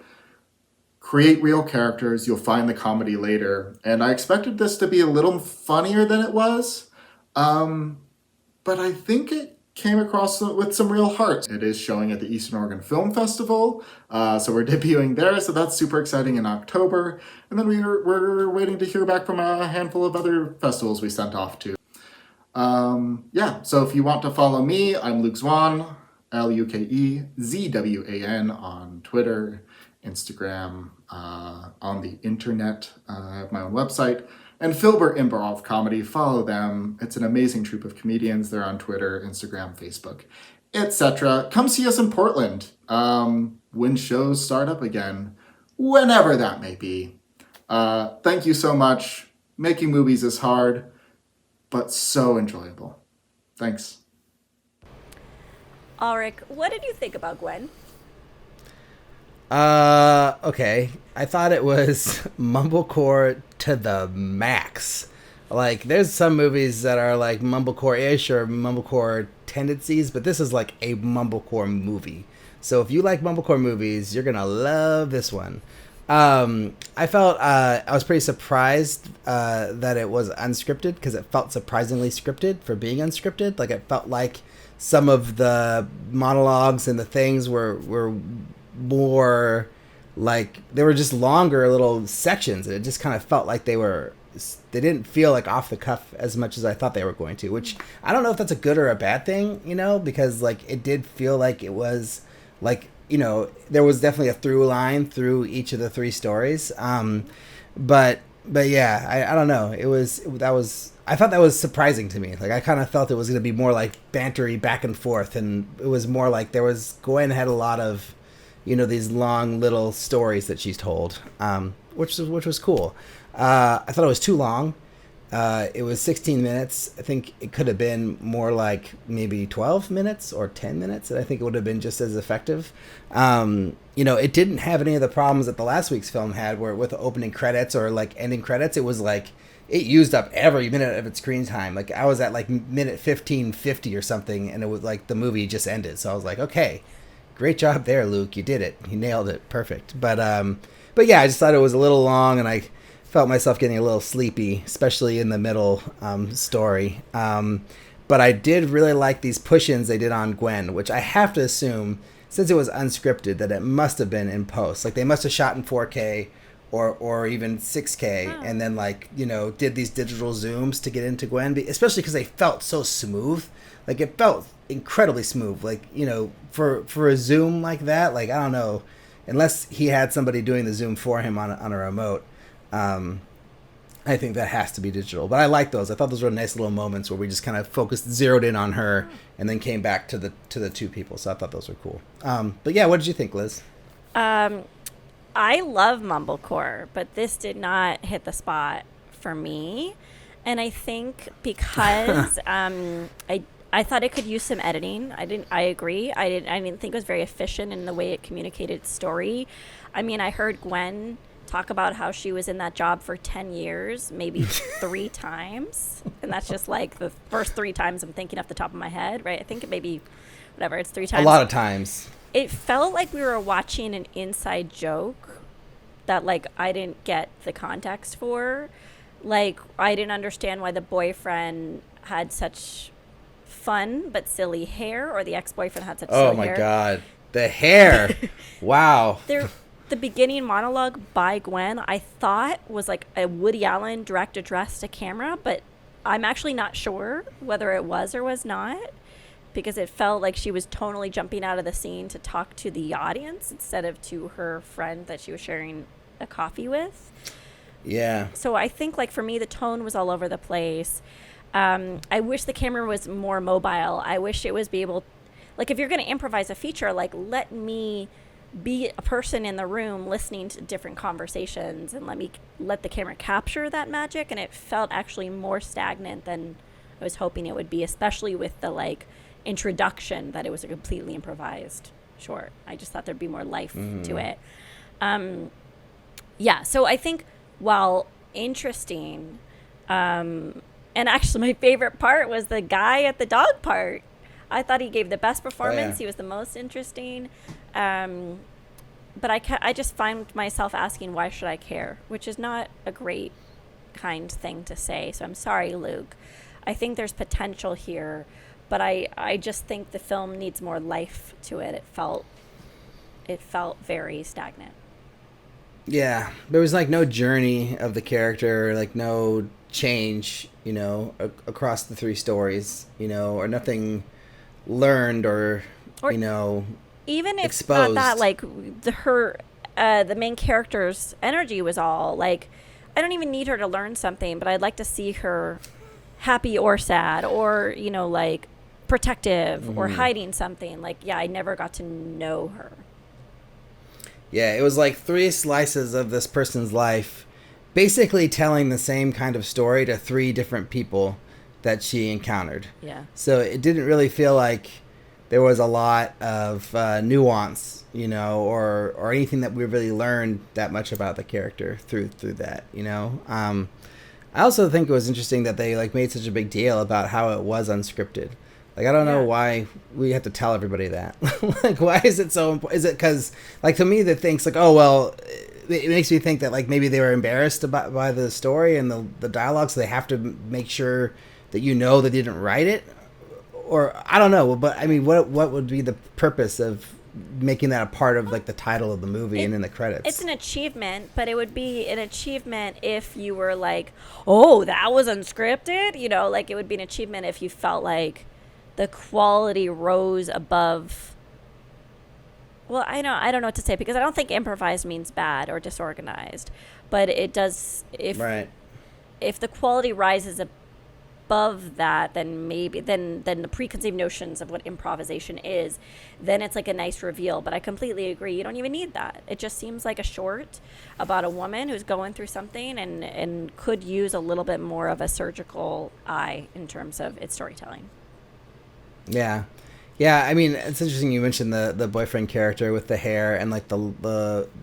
create real characters, you'll find the comedy later. And I expected this to be a little funnier than it was. But I think it came across with some real heart. It is showing at the Eastern Oregon Film Festival, so we're debuting there, so that's super exciting in October. And then we're waiting to hear back from a handful of other festivals we sent off to. So if you want to follow me, I'm Luke Zwan, LukeZwan on Twitter, Instagram, on the internet. I have my own website. And Filbert Improv Comedy, follow them. It's an amazing troupe of comedians. They're on Twitter, Instagram, Facebook, etc. Come see us in Portland when shows start up again, whenever that may be. Thank you so much. Making movies is hard, but so enjoyable. Thanks. Alrik, what did you think about Gwen? Okay. I thought it was mumblecore to the max. Like, there's some movies that are like mumblecore-ish or mumblecore tendencies, but this is like a mumblecore movie. So if you like mumblecore movies, you're gonna love this one. I felt I was pretty surprised that it was unscripted, because it felt surprisingly scripted for being unscripted. Like, it felt like some of the monologues and the things were more like they were just longer little sections, and it just kind of felt like they didn't feel like off the cuff as much as I thought they were going to, which I don't know if that's a good or a bad thing, because like it did feel like it was like, there was definitely a through line through each of the three stories. But yeah, I don't know. I thought that was surprising to me. Like, I kind of felt it was going to be more like bantery back and forth, and it was more like Gwen had a lot of, these long little stories that she's told, which was cool. I thought it was too long. It was 16 minutes. I think it could have been more like maybe 12 minutes or 10 minutes, and I think it would have been just as effective. It didn't have any of the problems that the last week's film had, where with the opening credits or like ending credits, it was like it used up every minute of its screen time. Like, I was at like minute 15:50 or something, and it was like the movie just ended. So I was like, okay, great job there, Luke. You did it. You nailed it. Perfect. But yeah, I just thought it was a little long, and I felt myself getting a little sleepy, especially in the middle story. But I did really like these push-ins they did on Gwen, which I have to assume, since it was unscripted, that it must have been in post. Like, they must have shot in 4K or even 6K, and then did these digital zooms to get into Gwen, especially because they felt so smooth. Like, it felt incredibly smooth. Like, for a zoom like that, like, I don't know, unless he had somebody doing the zoom for him on a remote. I think that has to be digital, but I like those. I thought those were nice little moments where we just kind of zeroed in on her, and then came back to the two people. So I thought those were cool. But yeah, what did you think, Liz? I love mumblecore, but this did not hit the spot for me, and I think because I thought it could use some editing. I agree. I didn't think it was very efficient in the way it communicated story. I mean, I heard Gwen talk about how she was in that job for 10 years, maybe 3 times. And that's just like the first 3 times I'm thinking off the top of my head, right? I think it maybe, whatever, it's 3 times. A lot of times. It felt like we were watching an inside joke that, like, I didn't get the context for. Like, I didn't understand why the boyfriend had such fun but silly hair, or the ex-boyfriend had such silly hair. Oh my God. The hair. Wow. The beginning monologue by Gwen, I thought was like a Woody Allen direct address to camera, but I'm actually not sure whether it was or was not, because it felt like she was tonally jumping out of the scene to talk to the audience instead of to her friend that she was sharing a coffee with. Yeah. So I think, like, for me, the tone was all over the place. I wish the camera was more mobile. I wish it was like, if you're going to improvise a feature, like, let me be a person in the room listening to different conversations, and let the camera capture that magic. And it felt actually more stagnant than I was hoping it would be, especially with the, like, introduction that it was a completely improvised short. I just thought there'd be more life to it. Yeah, so I think, while interesting, and actually my favorite part was the guy at the dog park. I thought he gave the best performance. yeah. He was the most interesting. But I just find myself asking, why should I care? Which is not a great, kind thing to say. So I'm sorry, Luke. I think there's potential here, but I just think the film needs more life to it. It felt very stagnant. Yeah, there was like no journey of the character, like no change, across the three stories, or nothing learned or even if exposed. not that, like the main character's energy was all like, I don't even need her to learn something, but I'd like to see her happy or sad or like protective or hiding something. Like, yeah, I never got to know her. Yeah, it was like three slices of this person's life, basically telling the same kind of story to three different people that she encountered. Yeah. So it didn't really feel like there was a lot of nuance, or anything that we really learned that much about the character through that, I also think it was interesting that they like made such a big deal about how it was unscripted. Like, I don't know why we have to tell everybody that. Like, why is it so important? Is it because, like, to me, that thinks, like, oh, well, it makes me think that, like, maybe they were embarrassed by the story and the dialogue, so they have to make sure that that they didn't write it? Or, I don't know, but, I mean, what would be the purpose of making that a part of, like, the title of the movie and in the credits? It's an achievement, but it would be an achievement if you were like, oh, that was unscripted? Like, it would be an achievement if you felt like the quality rose above. Well, I don't know what to say, because I don't think improvised means bad or disorganized, but it does if the quality rises above that, then maybe then the preconceived notions of what improvisation is, then it's like a nice reveal. But I completely agree, you don't even need that. It just seems like a short about a woman who's going through something and could use a little bit more of a surgical eye in terms of its storytelling. Yeah. I mean, it's interesting you mentioned the boyfriend character with the hair and like the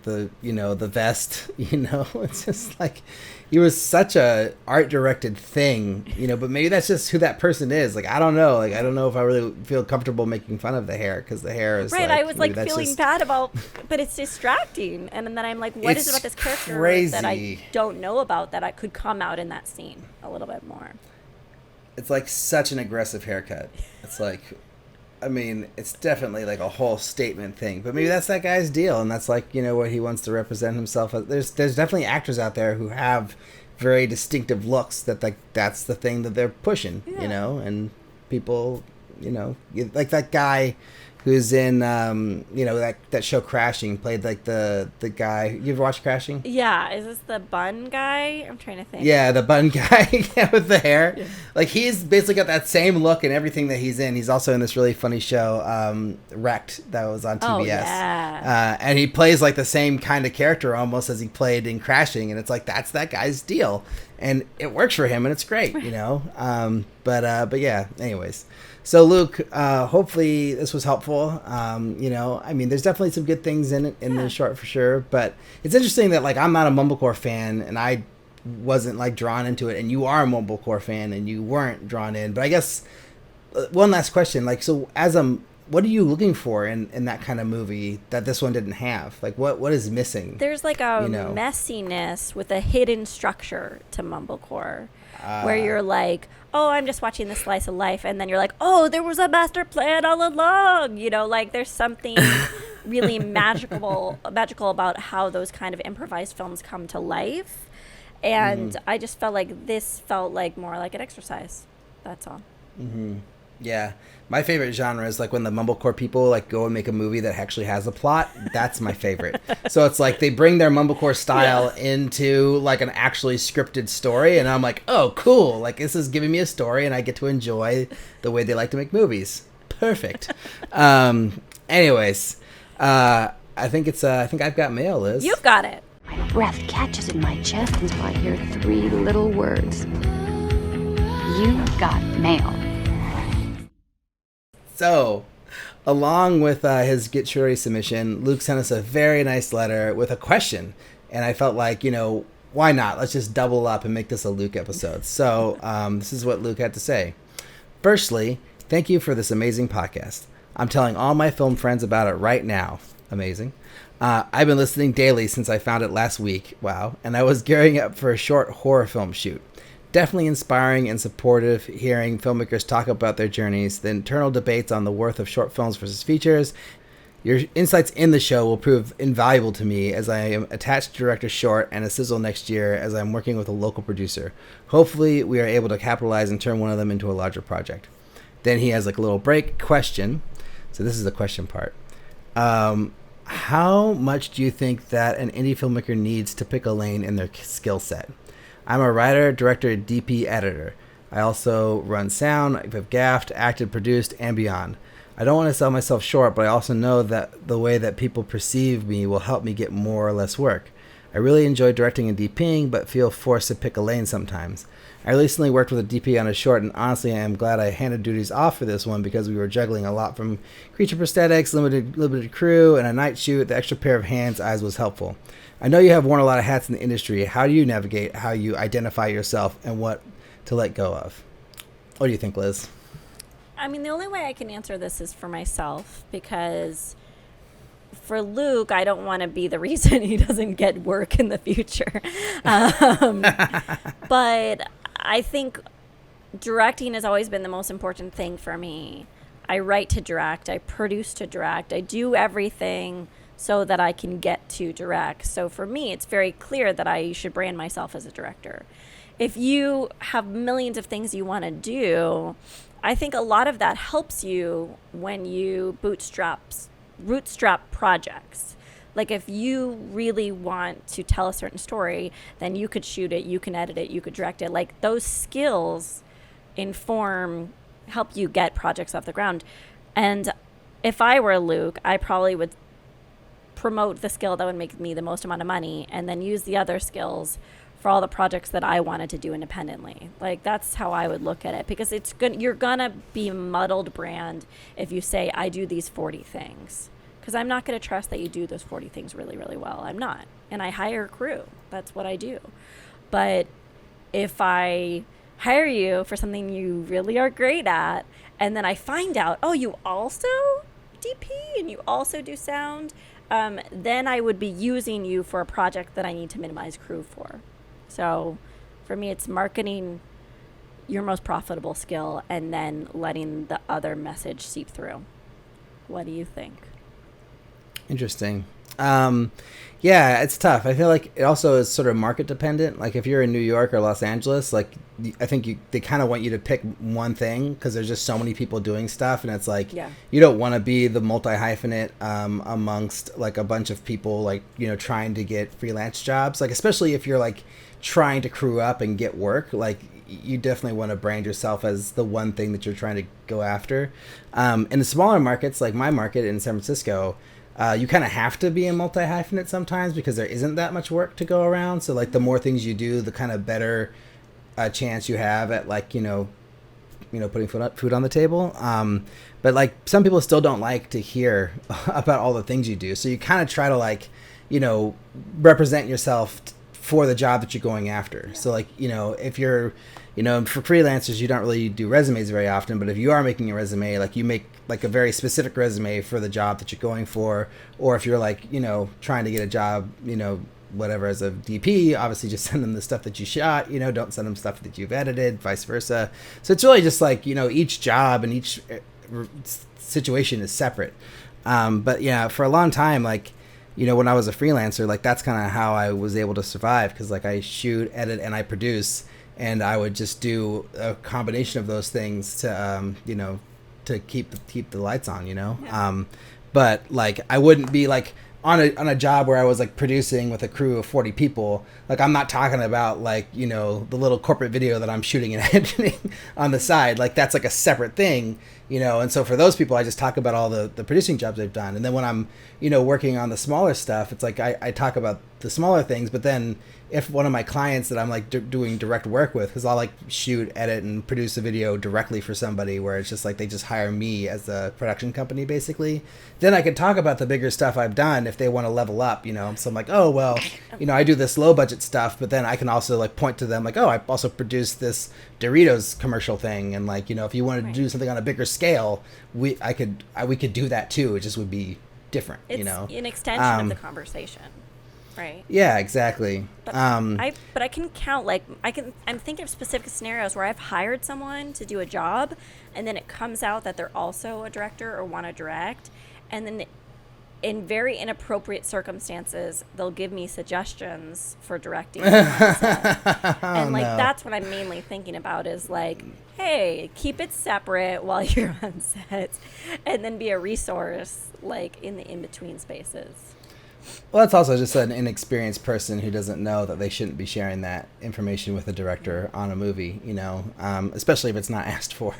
the vest. It's just like he was such a art directed thing. But maybe that's just who that person is. Like, I don't know. Like, I don't know if I really feel comfortable making fun of the hair, because the hair is right. Like, I was like feeling bad about, but it's distracting. And then I'm like, what is it about this character crazy that I don't know about that I could come out in that scene a little bit more? It's like such an aggressive haircut. It's like, I mean, it's definitely like a whole statement thing, but maybe that's that guy's deal, and that's like, what he wants to represent himself as. There's definitely actors out there who have very distinctive looks that like that's the thing that they're pushing, and people, like that guy who's in that show Crashing, played like the guy. You ever watch Crashing? Yeah, is this the bun guy? I'm trying to think. Yeah, the bun guy with the hair. Yeah. Like, he's basically got that same look in everything that he's in. He's also in this really funny show, Wrecked, that was on TBS. Oh, yeah. And he plays like the same kind of character almost as he played in Crashing, and it's like that's that guy's deal, and it works for him, and it's great, But yeah, anyways. So, Luke, hopefully this was helpful. I mean, there's definitely some good things in it, in the short for sure. But it's interesting that, like, I'm not a Mumblecore fan, and I wasn't, like, drawn into it. And you are a Mumblecore fan, and you weren't drawn in. But I guess one last question. Like, so what are you looking for in that kind of movie that this one didn't have? Like, what is missing? There's, like, a messiness with a hidden structure to Mumblecore. Where you're like, oh, I'm just watching this slice of life, and then you're like, oh, there was a master plan all along. Like, there's something really magical about how those kind of improvised films come to life. And I just felt like this felt like more like an exercise. That's all. Mm-hmm. Yeah. My favorite genre is like when the Mumblecore people like go and make a movie that actually has a plot. That's my favorite. So it's like they bring their Mumblecore style into like an actually scripted story, and I'm like, oh, cool. Like, this is giving me a story, and I get to enjoy the way they like to make movies. Perfect. Anyways, I think I've got mail, Liz. You've got it. My breath catches in my chest until I hear three little words. You got mail. So, along with his Get Shorty submission, Luke sent us a very nice letter with a question. And I felt like, why not? Let's just double up and make this a Luke episode. So, this is what Luke had to say. Firstly, Thank you for this amazing podcast. I'm telling all my film friends about it right now. Amazing. I've been listening daily since I found it last week. Wow. And I was gearing up for a short horror film shoot. Definitely inspiring and supportive hearing filmmakers talk about their journeys, the internal debates on the worth of short films versus features. Your insights in the show will prove invaluable to me as I am attached to direct a short and a sizzle next year as I'm working with a local producer. Hopefully we are able to capitalize and turn one of them into a larger project. Then he has like a little break question. So this is the question part. How much do you think that an indie filmmaker needs to pick a lane in their skill set? I'm a writer, director, DP, editor. I also run sound, I've gaffed, acted, produced, and beyond. I don't want to sell myself short, but I also know that the way that people perceive me will help me get more or less work. I really enjoy directing and DPing, but feel forced to pick a lane sometimes. I recently worked with a DP on a short, and honestly, I am glad I handed duties off for this one because we were juggling a lot from creature prosthetics, limited crew, and a night shoot. The extra pair of hands, eyes was helpful. I know you have worn a lot of hats in the industry. How do you navigate how you identify yourself and what to let go of? What do you think, Liz? I mean, the only way I can answer this is for myself, because for Luke, I don't want to be the reason he doesn't get work in the future. But I think directing has always been the most important thing for me. I write to direct, I produce to direct, I do everything so that I can get to direct. So for me, it's very clear that I should brand myself as a director. If you have millions of things you want to do, I think a lot of that helps you when you bootstrap projects. Like if you really want to tell a certain story, then you could shoot it, you can edit it, you could direct it. Like those skills help you get projects off the ground. And if I were Luke, I probably would promote the skill that would make me the most amount of money and then use the other skills for all the projects that I wanted to do independently. Like that's how I would look at it, because you're gonna be a muddled brand if you say I do these 40 things, because I'm not gonna trust that you do those 40 things really, really well. I'm not, and I hire a crew. That's what I do. But if I hire you for something you really are great at, and then I find out, oh, you also DP and you also do sound, then I would be using you for a project that I need to minimize crew for. So for me, it's marketing your most profitable skill and then letting the other message seep through. What do you think? Interesting. Yeah, it's tough. I feel like it also is sort of market dependent. Like if you're in New York or Los Angeles, like I think they kind of want you to pick one thing because there's just so many people doing stuff, and it's like you don't want to be the multi-hyphenate amongst like a bunch of people, like, you know, trying to get freelance jobs. Like especially if you're like trying to crew up and get work, like you definitely want to brand yourself as the one thing that you're trying to go after. In the smaller markets, like my market in San Francisco, you kind of have to be a multi-hyphenate sometimes because there isn't that much work to go around. So like the more things you do, the kind of better chance you have at like, you know, putting food on the table. But like some people still don't like to hear about all the things you do. So you kind of try to like, you know, represent yourself for the job that you're going after. Yeah. So like, you know, if you're, you know, for freelancers, you don't really do resumes very often, but if you are making a resume, like you make like a very specific resume for the job that you're going for. Or if you're like, you know, trying to get a job, you know, whatever, as a DP, obviously just send them the stuff that you shot, you know, don't send them stuff that you've edited, vice versa. So it's really just like, you know, each job and each situation is separate. But yeah, for a long time, like, you know, when I was a freelancer, like that's kind of how I was able to survive, because like I shoot, edit, and I produce, and I would just do a combination of those things to, you know, to keep the lights on, you know. Yeah. But like I wouldn't be like on a job where I was like producing with a crew of 40 people. Like I'm not talking about like, you know, the little corporate video that I'm shooting and editing on the side. Like that's like a separate thing, you know. And so for those people, I just talk about all the producing jobs I've done. And then when I'm, you know, working on the smaller stuff, it's like I talk about the smaller things. But then if one of my clients that I'm like doing direct work with, because I'll like shoot, edit, and produce a video directly for somebody where it's just like they just hire me as a production company basically, then I can talk about the bigger stuff I've done if they want to level up, you know. So I'm like, oh, well, you know, I do this low budget stuff, but then I can also like point to them like, oh, I also produced this Doritos commercial thing. And like, you know, if you wanted to do something on a bigger scale, we could do that too. It just would be different, it's you know, an extension of the conversation. Right. Yeah, exactly. But I can count, like, I'm thinking of specific scenarios where I've hired someone to do a job, and then it comes out that they're also a director or want to direct, and then in very inappropriate circumstances, they'll give me suggestions for directing. And like, that's what I'm mainly thinking about is like, hey, keep it separate while you're on set, and then be a resource like in the in-between spaces. Well, that's also just an inexperienced person who doesn't know that they shouldn't be sharing that information with a director on a movie, you know, especially if it's not asked for.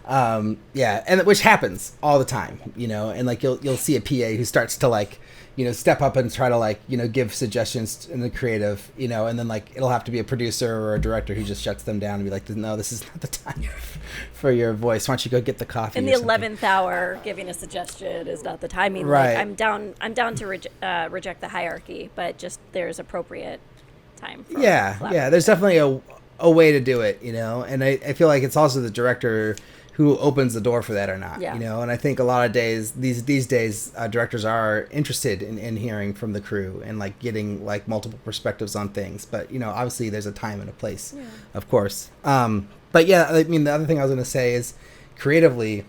Yeah, and which happens all the time, you know, and like you'll see a PA who starts to like, you know, step up and try to like, you know, give suggestions in the creative, you know, and then like it'll have to be a producer or a director who just shuts them down and be like, no, this is not the time for your voice. Why don't you go get the coffee? In the 11th hour, giving a suggestion is not the timing. Right. Like, I'm down to reject the hierarchy, but just there's appropriate time. For yeah. There's definitely a way to do it, you know, and I feel like it's also the director who opens the door for that or not, you know, and I think a lot of these days directors are interested in hearing from the crew and like getting like multiple perspectives on things, but you know, obviously there's a time and a place, of course. But yeah, I mean, the other thing I was going to say is creatively,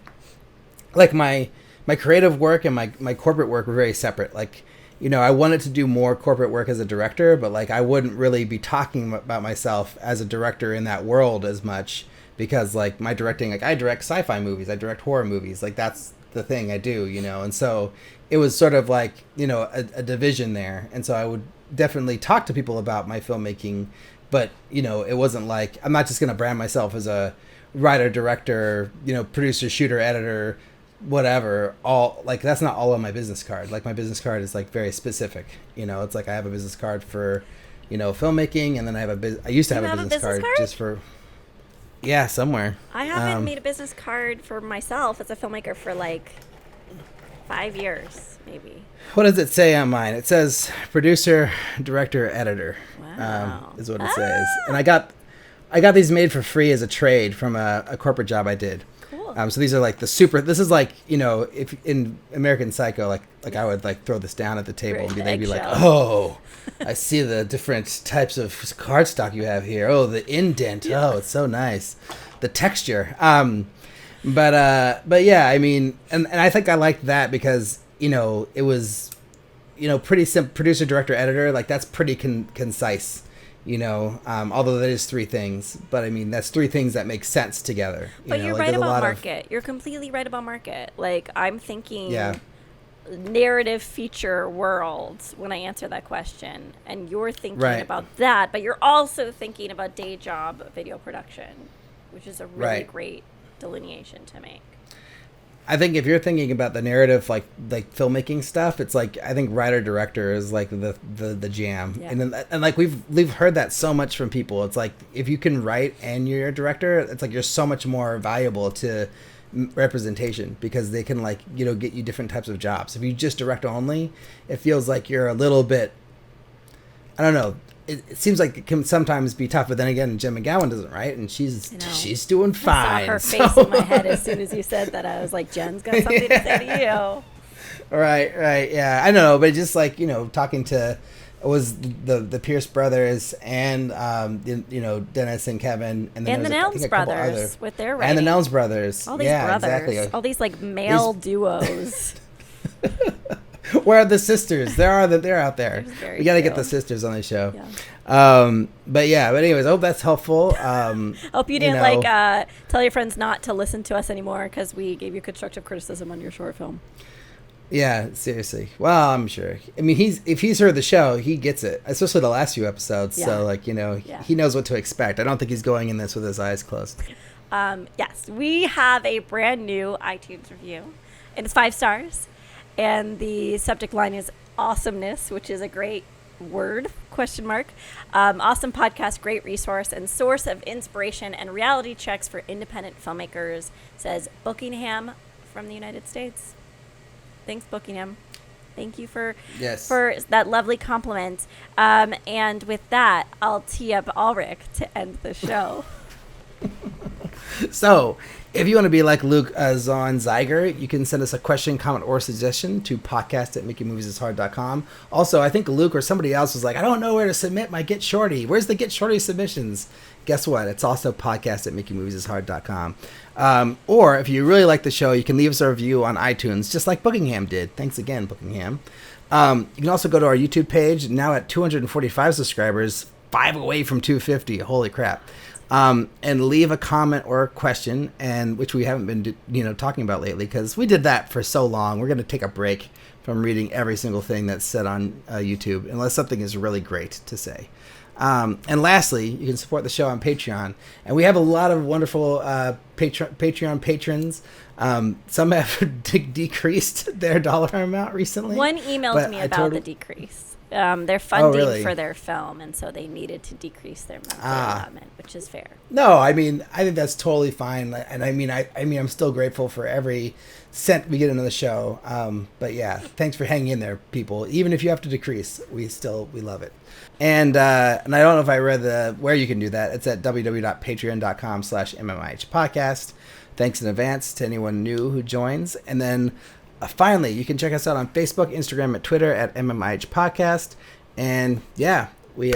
like my creative work and my corporate work were very separate. Like, you know, I wanted to do more corporate work as a director, but like I wouldn't really be talking about myself as a director in that world as much, because like my directing, like I direct sci-fi movies, I direct horror movies, like that's the thing I do, you know, and so it was sort of like, you know, a division there. And so I would definitely talk to people about my filmmaking, but you know, it wasn't like, I'm not just going to brand myself as a writer, director, you know, producer, shooter, editor, whatever, all like, that's not all on my business card. Like my business card is like very specific, you know, it's like I have a business card for, you know, filmmaking, and then I used to have a business card just for, yeah, somewhere. I haven't made a business card for myself as a filmmaker for like 5 years, maybe. What does it say on mine? It says producer, director, editor. Wow. Is what it says. And I got these made for free as a trade from a corporate job I did. Cool. So these are like this is like, you know, if in American Psycho, like I would like throw this down at the table and they'd be like, oh, I see the different types of cardstock you have here. Oh, the indent. Yeah. Oh, it's so nice. The texture. But yeah, I mean, and I think I liked that because, you know, it was, you know, pretty simple. Producer, director, editor, like that's pretty concise. You know, although that is 3 things, but I mean, that's 3 things that make sense together. But you're like, right about market. You're completely right about market. Like, I'm thinking narrative feature worlds when I answer that question. And you're thinking about that, but you're also thinking about day job video production, which is a really great delineation to make. I think if you're thinking about the narrative, like filmmaking stuff, it's like, I think writer director is like the jam. Yeah. And like we've heard that so much from people. It's like, if you can write and you're a director, it's like you're so much more valuable to representation, because they can like, you know, get you different types of jobs. If you just direct only, it feels like you're a little bit, I don't know. It seems like it can sometimes be tough, but then again, Jen McGowan doesn't, right? And she's doing fine. I saw her face in my head as soon as you said that. I was like, Jen's got something to say to you. Right, yeah. I don't know, but just like, you know, talking to, it was the Pierce brothers and you know, Dennis and Kevin, and then the Nelms brothers with their writing. And the Nelms brothers. All these brothers, exactly. All these like male duos. Where are the sisters? They're out there. We got to get the sisters on the show. Yeah. But anyways, I hope that's helpful. Hope you didn't tell your friends not to listen to us anymore because we gave you constructive criticism on your short film. Yeah, seriously. Well, I'm sure. I mean, if he's heard the show, he gets it, especially the last few episodes. Yeah. So like, you know, he knows what to expect. I don't think he's going in this with his eyes closed. Yes, we have a brand new iTunes review, and it's 5 stars. And the subject line is awesomeness, which is a great word, ? Awesome podcast, great resource, and source of inspiration and reality checks for independent filmmakers, says Buckingham from the United States. Thanks, Buckingham. Thank you for Yes. for that lovely compliment. And with that, I'll tee up Alrik to end the show. So, if you want to be like Luke Zwanziger, you can send us a question, comment, or suggestion to podcast@makingmoviesishard.com. Also, I think Luke or somebody else was like, I don't know where to submit my Get Shorty. Where's the Get Shorty submissions? Guess what? It's also podcast@makingmoviesishard.com. Or if you really like the show, you can leave us a review on iTunes, just like Buckingham did. Thanks again, Buckingham. You can also go to our YouTube page, now at 245 subscribers, 5 away from 250. Holy crap. And leave a comment or a question, and which we haven't been talking about lately because we did that for so long. We're going to take a break from reading every single thing that's said on YouTube unless something is really great to say. And lastly, you can support the show on Patreon, and we have a lot of wonderful Patreon patrons. Some have decreased their dollar amount recently. One emailed me about the decrease. They're funding for their film, and so they needed to decrease their monthly allotment, which is fair. No, I mean, I think that's totally fine, and I mean, I'm still grateful for every cent we get into the show. But yeah, thanks for hanging in there, people. Even if you have to decrease, we love it. And I don't know if I read where you can do that. It's at www.patreon.com/mmih podcast. Thanks in advance to anyone new who joins, and then. Finally, you can check us out on Facebook, Instagram, and Twitter at MMIH Podcast. And yeah, we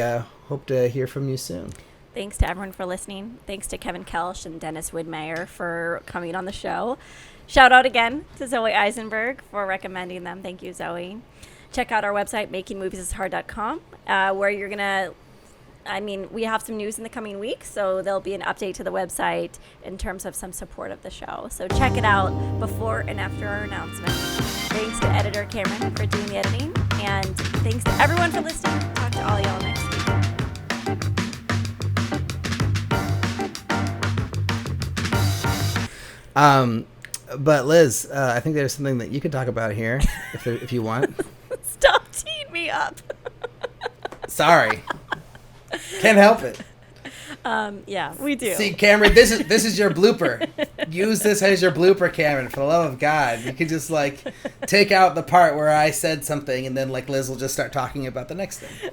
hope to hear from you soon. Thanks to everyone for listening. Thanks to Kevin Kolsch and Dennis Widmyer for coming on the show. Shout out again to Zoe Eisenberg for recommending them. Thank you, Zoe. Check out our website, makingmoviesishard.com, where you're going to... we have some news in the coming weeks, so there'll be an update to the website in terms of some support of the show. So check it out before and after our announcement. Thanks to editor Cameron for doing the editing, and thanks to everyone for listening. Talk to all y'all next week. But Liz, I think there's something that you can talk about here, if you want. Stop teeing me up. Sorry. Can't help it. Yeah, we do. See, Cameron, this is your blooper. Use this as your blooper, Cameron. For the love of God, you can just take out the part where I said something, and then Liz will just start talking about the next thing.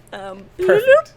Perfect.